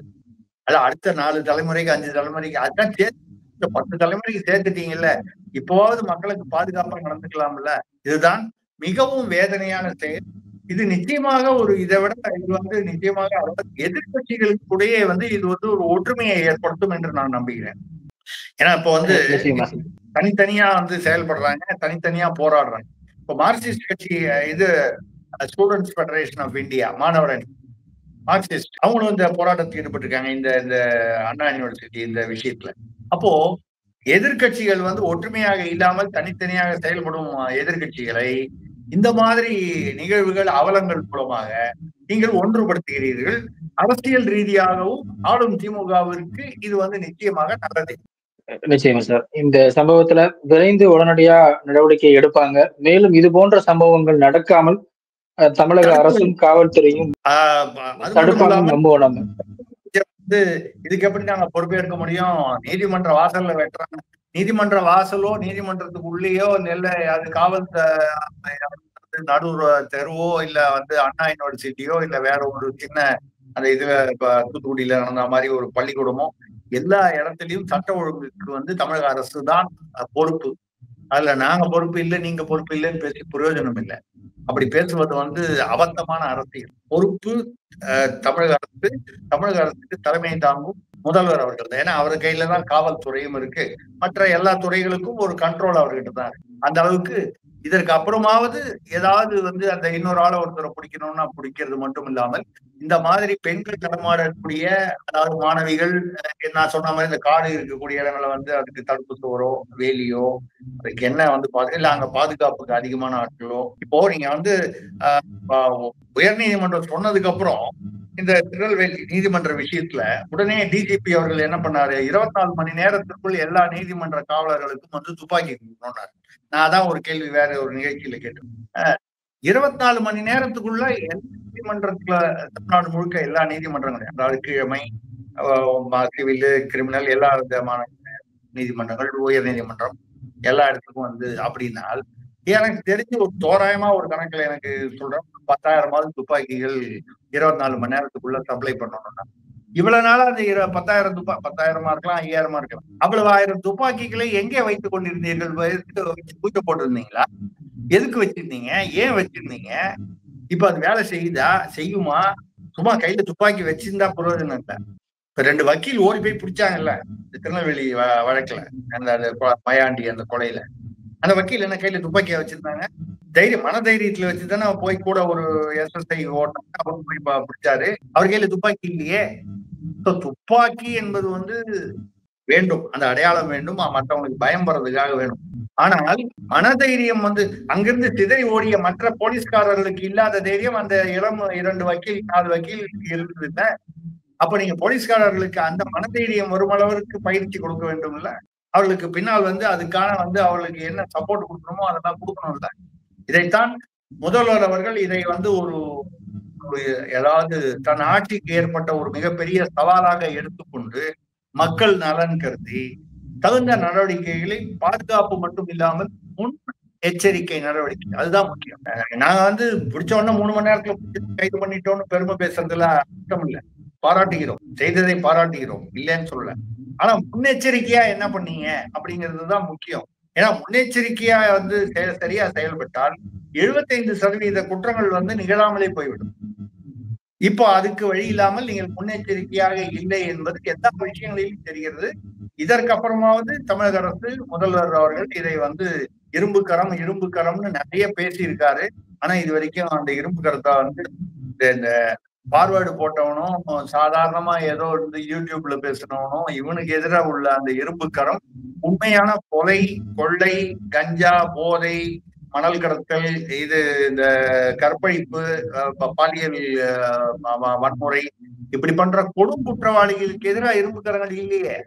அது அடுத்த 4 தலைமுறைக்கு 5 தலைமுறைக்கு அதுதான் சேர்த்து 10 தலைமுறைக்கு சேர்த்துட்டீங்கல்ல, இப்போவாவது மக்களுக்கு பாதுகாப்பா நடந்துக்கலாம்ல. இதுதான் மிகவும் வேதனையான செயல். இது நிச்சயமாக ஒரு இதை விட இது வந்து நிச்சயமாக எதிர்கட்சிகளுக்குடைய வந்து இது வந்து ஒரு ஒற்றுமையை ஏற்படுத்தும் என்று நான் நம்புகிறேன். ஏன்னா இப்ப வந்து தனித்தனியா வந்து செயல்படுறாங்க, தனித்தனியா போராடுறாங்க. இப்ப மார்க்சிஸ்ட் கட்சி இது ஸ்டூடெண்ட்ஸ் ஃபெடரேஷன் ஆஃப் இந்தியா மாணவர் அணி மார்க்சிஸ்ட் அவங்களும் இந்த போராட்டத்தில் ஈடுபட்டிருக்காங்க இந்த அண்ணா யூனிவர்சிட்டி இந்த விஷயத்துல. அப்போ எதிர்கட்சிகள் வந்து ஒற்றுமையாக இல்லாமல் தனித்தனியாக செயல்படும் எதிர்கட்சிகளை இந்த மாதிரி நிகழ்வுகள் அவலங்கள் மூலமாக நீங்கள் ஒன்றுபடுத்துகிறீர்கள். அரசியல் ரீதியாகவும் ஆளும் திமுகவிற்கு இது வந்து நிச்சயமாக நல்லது.
நிச்சயமா சார். இந்த சம்பவத்துல விரைந்து உடனடியா நடவடிக்கை எடுப்பாங்க. மேலும் இது போன்ற சம்பவங்கள் நடக்காமல் தமிழக அரசும் காவல்துறையும் தடுப்பாங்க நம்புவோம் நம்ம.
இதுக்கு எப்படி நாங்க பொறுப்பேற்க முடியும்? நீதிமன்ற வாசல்ல வெட்டுறாங்க. நீதிமன்ற வாசலோ நீதிமன்றத்துக்கு உள்ளேயோ நெல்லை அது காவல் நடு தெருவோ இல்ல வந்து அண்ணா யூனிவர்சிட்டியோ இல்ல வேற ஒரு சின்ன அந்த இதுல இப்ப தூத்துக்குடியில நடந்த மாதிரி ஒரு பள்ளிக்கூடமோ எல்லா இடத்துலயும் சட்ட ஒழுங்குக்கு வந்து தமிழக அரசு தான் பொறுப்பு. அதுல நாங்க பொறுப்பு இல்லை, நீங்க பொறுப்பு இல்லைன்னு பேசி பிரயோஜனம் இல்லை. அப்படி பேசுவது வந்து அபத்தமான அரசியல். பொறுப்பு தமிழக அரசு, தமிழக அரசுக்கு தலைமை தாங்கும் முதல்வர் அவர்கள் தான். ஏன்னா அவர் கையில தான் காவல்துறையும் இருக்கு, மற்ற எல்லா துறைகளுக்கும் ஒரு கண்ட்ரோல் அவர்கிட்ட தான் இருக்கு. அந்த அளவுக்கு இதற்கு அப்புறமாவது ஏதாவது வந்து அந்த இன்னொரு ஆளை ஒருத்தரை பிடிக்கணும்னா பிடிக்கிறது மட்டும் இல்லாமல் இந்த மாதிரி பெண்கள் நடமாடக்கூடிய அதாவது மாணவிகள் நான் சொன்ன மாதிரி இந்த காடு இருக்கக்கூடிய இடங்களை வந்து அதுக்கு தடுப்பு சுவரோ வேலியோ அதுக்கு என்ன வந்து இல்ல அங்க பாதுகாப்புக்கு அதிகமான ஆட்களோ. இப்போ நீங்க வந்து உயர் நீதிமன்றம் சொன்னதுக்கு அப்புறம் இந்த திருநெல்வேலி நீதிமன்ற விஷயத்துல உடனே டிஜிபி அவர்கள் என்ன பண்ணாரு? 24 மணி நேரத்திற்குள் எல்லா நீதிமன்ற காவலர்களுக்கும் வந்து துப்பாக்கி கொடுக்கணும்னாரு. நான் அதான் ஒரு கேள்வி வேற ஒரு நிகழ்ச்சியில கேட்டேன். 24 மணி நேரத்துக்குள்ள நீதிமன்றத்துல தமிழ்நாடு முழுக்க எல்லா நீதிமன்றங்களையும் அதாவது கீழமை, சிவில், கிரிமினல் எல்லா விதமான நீதிமன்றங்கள், உயர் நீதிமன்றம் எல்லா இடத்துக்கும் வந்து அப்படின்னால் எனக்கு தெரிஞ்சு ஒரு தோராயமா ஒரு கணக்குல எனக்கு சொல்றேன் 10,000 துப்பாக்கிகள் 24 மணி நேரத்துக்குள்ள சப்ளை பண்ணணும்னா இவ்வளவு நாளா அந்த 10,000 இருக்கலாம் 5,000 இருக்கலாம். அவ்வளவு 1000 துப்பாக்கிகளை எங்கே வைத்துக் கொண்டிருந்தீர்கள்? பூஜை போட்டிருந்தீங்களா? எதுக்கு வச்சிருந்தீங்க? ஏன் வச்சிருந்தீங்க? இப்ப அது வேலை செய்யுமா? சும்மா கையில துப்பாக்கி வச்சிருந்தா பிரயோஜனம் இல்லை. 2 வக்கீல் ஓடி போய் பிடிச்சாங்கல்ல திருநெல்வேலி வழக்குல, அந்த மயாண்டி அந்த கொலையில. அந்த வக்கீல் என்ன கையில துப்பாக்கியா வச்சிருந்தாங்க? மன தைரியத்துல வச்சுதானே போய் கூட ஒரு SSI ஓட்டாங்க, அவர் போய் பிடிச்சாரு. அவர் கையில துப்பாக்கி இல்லையே. துப்பாக்கி என்பது வேண்டும், அந்த அடையாளம் வேண்டும், மற்றவங்களுக்கு பயம் வர்றதுக்காக வேணும். ஆனால் மனதைரியம் அங்கிருந்து சிதறி ஓடிய மற்ற போலீஸ்காரர்களுக்கு இல்லாத தைரியம் அந்த இளம் 2 வக்கீல் 4 வக்கீல் இருந்ததுல. அப்ப நீங்க போலீஸ்காரர்களுக்கு அந்த மனதைரியம் வரும் அளவிற்கு பயிற்சி கொடுக்க வேண்டும் இல்ல. அவர்களுக்கு பின்னால் அதுக்கான அவர்களுக்கு என்ன சப்போர்ட் கொடுக்கணுமோ அதெல்லாம் கொடுக்கணும்ல. இதைத்தான் முதல்வர் அவர்கள் இதை ஒரு ஏதாவது தன் ஆட்சிக்கு ஏற்பட்ட ஒரு மிகப்பெரிய சவாலாக எடுத்துக்கொண்டு மக்கள் நலன் கருதி தகுந்த நடவடிக்கைகளை, பாதுகாப்பு மட்டும் இல்லாமல் முன் எச்சரிக்கை நடவடிக்கை, அதுதான் முக்கியம். நாங்க பிடிச்ச உடனே 3 மணி நேரத்துல கைது பண்ணிட்டோம்னு பெருமை பேசுறதுல அர்த்தம் இல்லை. பாராட்டுகிறோம், செய்ததை பாராட்டுகிறோம், இல்லைன்னு சொல்லல. ஆனா முன்னெச்சரிக்கையா என்ன பண்ணீங்க அப்படிங்கிறதுதான் முக்கியம். ஏன்னா முன்னெச்சரிக்கையா சரியா செயல்பட்டால் 75% குற்றங்கள் நிகழாமலே போய்விடும். இப்போ அதுக்கு வழி இல்லாமல் நீங்கள் முன்னெச்சரிக்கையாக இல்லை என்பது எல்லா விஷயங்களிலும் தெரிகிறது. இதற்கு அப்புறமாவது தமிழக அரசு, முதல்வர் அவர்கள் இதை இரும்பு கரம்னு நிறைய பேசி இருக்காரு. ஆனா இது வரைக்கும் அந்த இரும்பு கரத்தை இந்த பார்வேர்டு போட்டவனும், சாதாரணமா ஏதோ யூடியூப்ல பேசினவனும், இவனுக்கு எதிராக உள்ள அந்த இரும்பு கரம் உண்மையான கொலை, கொள்ளை, கஞ்சா, போதை, மணல் கடத்தல், இது இந்த கற்பழிப்பு, பாலியல் வன்முறை, இப்படி பண்ற கொடும் குற்றவாளிகளுக்கு எதிராக இரும்பு கரங்கள் இல்லையே.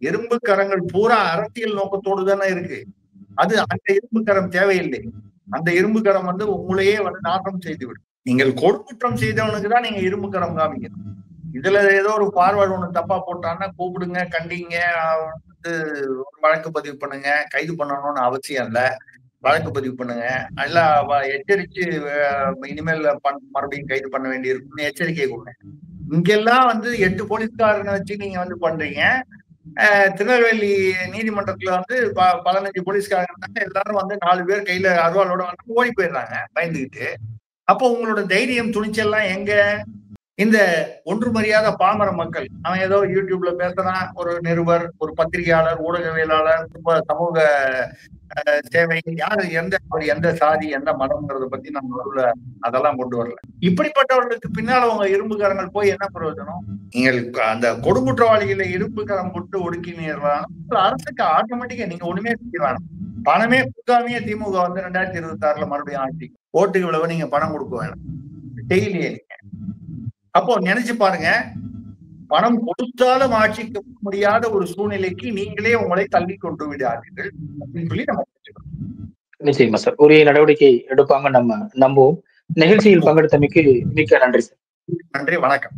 இரும்பு கரங்கள் பூரா அரசியல் நோக்கத்தோடு தானே இருக்கு. அந்த இரும்பு கரம் தேவையில்லை. அந்த இரும்பு கரம் உங்களையே நாசம் செய்துவிடும். நீங்கள் கொடுக்குற்றம் செய்தவனுக்கு தான் நீங்க இரும்பு கரம் காமிக்கணும். இதுல ஏதோ ஒரு பார்வேர்டு ஒண்ணு தப்பா போட்டான்னா கூப்பிடுங்க, கண்டிங்க, ஒரு வழக்கு பதிவு பண்ணுங்க, கைது பண்ணணும்னு அவசியம் இல்ல. வழக்கு பதிவு பண்ணுங்க, எல்லாம் எச்சரிச்சு இனிமேல் மறுபடியும் கைது பண்ண வேண்டி இருக்குன்னு எச்சரிக்கை கொடுங்க. இங்கெல்லாம் 8 போலீஸ்காரனை வச்சு நீங்க பண்றீங்க. திருநெல்வேலி நீதிமன்றத்துல 15 போலீஸ்காரங்க எல்லாரும் 4 பேர் கையில அருவாளோட ஓடி போயிடுறாங்க பயந்துகிட்டு. அப்போ உங்களோட தைரியம், துணிச்சல்லாம் எங்க? இந்த ஒன்றுமறியாத பாமர மக்கள், அவன் ஏதோ யூடியூப்ல பேசுறான், ஒரு நிருபர், ஒரு பத்திரிகையாளர், ஊடகவியலாளர், சமூக சேவை, யாரு எந்த சாதி, எந்த மதம்ங்கிறத பத்தி நம்ம அதெல்லாம் கொண்டு வரல. இப்படிப்பட்டவர்களுக்கு பின்னால உங்க இரும்புக்காரங்கள் போய் என்ன பிரயோஜனம்? நீங்கள் அந்த கொடுங்குற்றவாளிகளை இரும்புக்காரம் போட்டு ஒடுக்கினீர்களா, அரசுக்கு ஆட்டோமேட்டிக்கா நீங்க ஒண்ணுமே செய்யலாம். பணமே கொடுக்காமையே திமுக 2026 மறுபடியும் ஆட்சி, ஓட்டுக்கு இவ்வளவு நீங்க பணம் கொடுக்க வேணும், டெய்லியே நீங்க. அப்போ நினைச்சு பாருங்க, பணம் கொடுத்தாலும் ஆட்சிக்கு முடியாத ஒரு சூழ்நிலைக்கு நீங்களே உங்களை தள்ளி கொண்டு விடாதீர்கள் அப்படின்னு சொல்லி நம்ம
நிச்சயமா சார், உரிய நடவடிக்கை எடுப்பாங்க நம்ம நம்புவோம். நிகழ்ச்சியில் பங்கெடுத்தமைக்கு மிக்க நன்றி சார்.
நன்றி, வணக்கம்.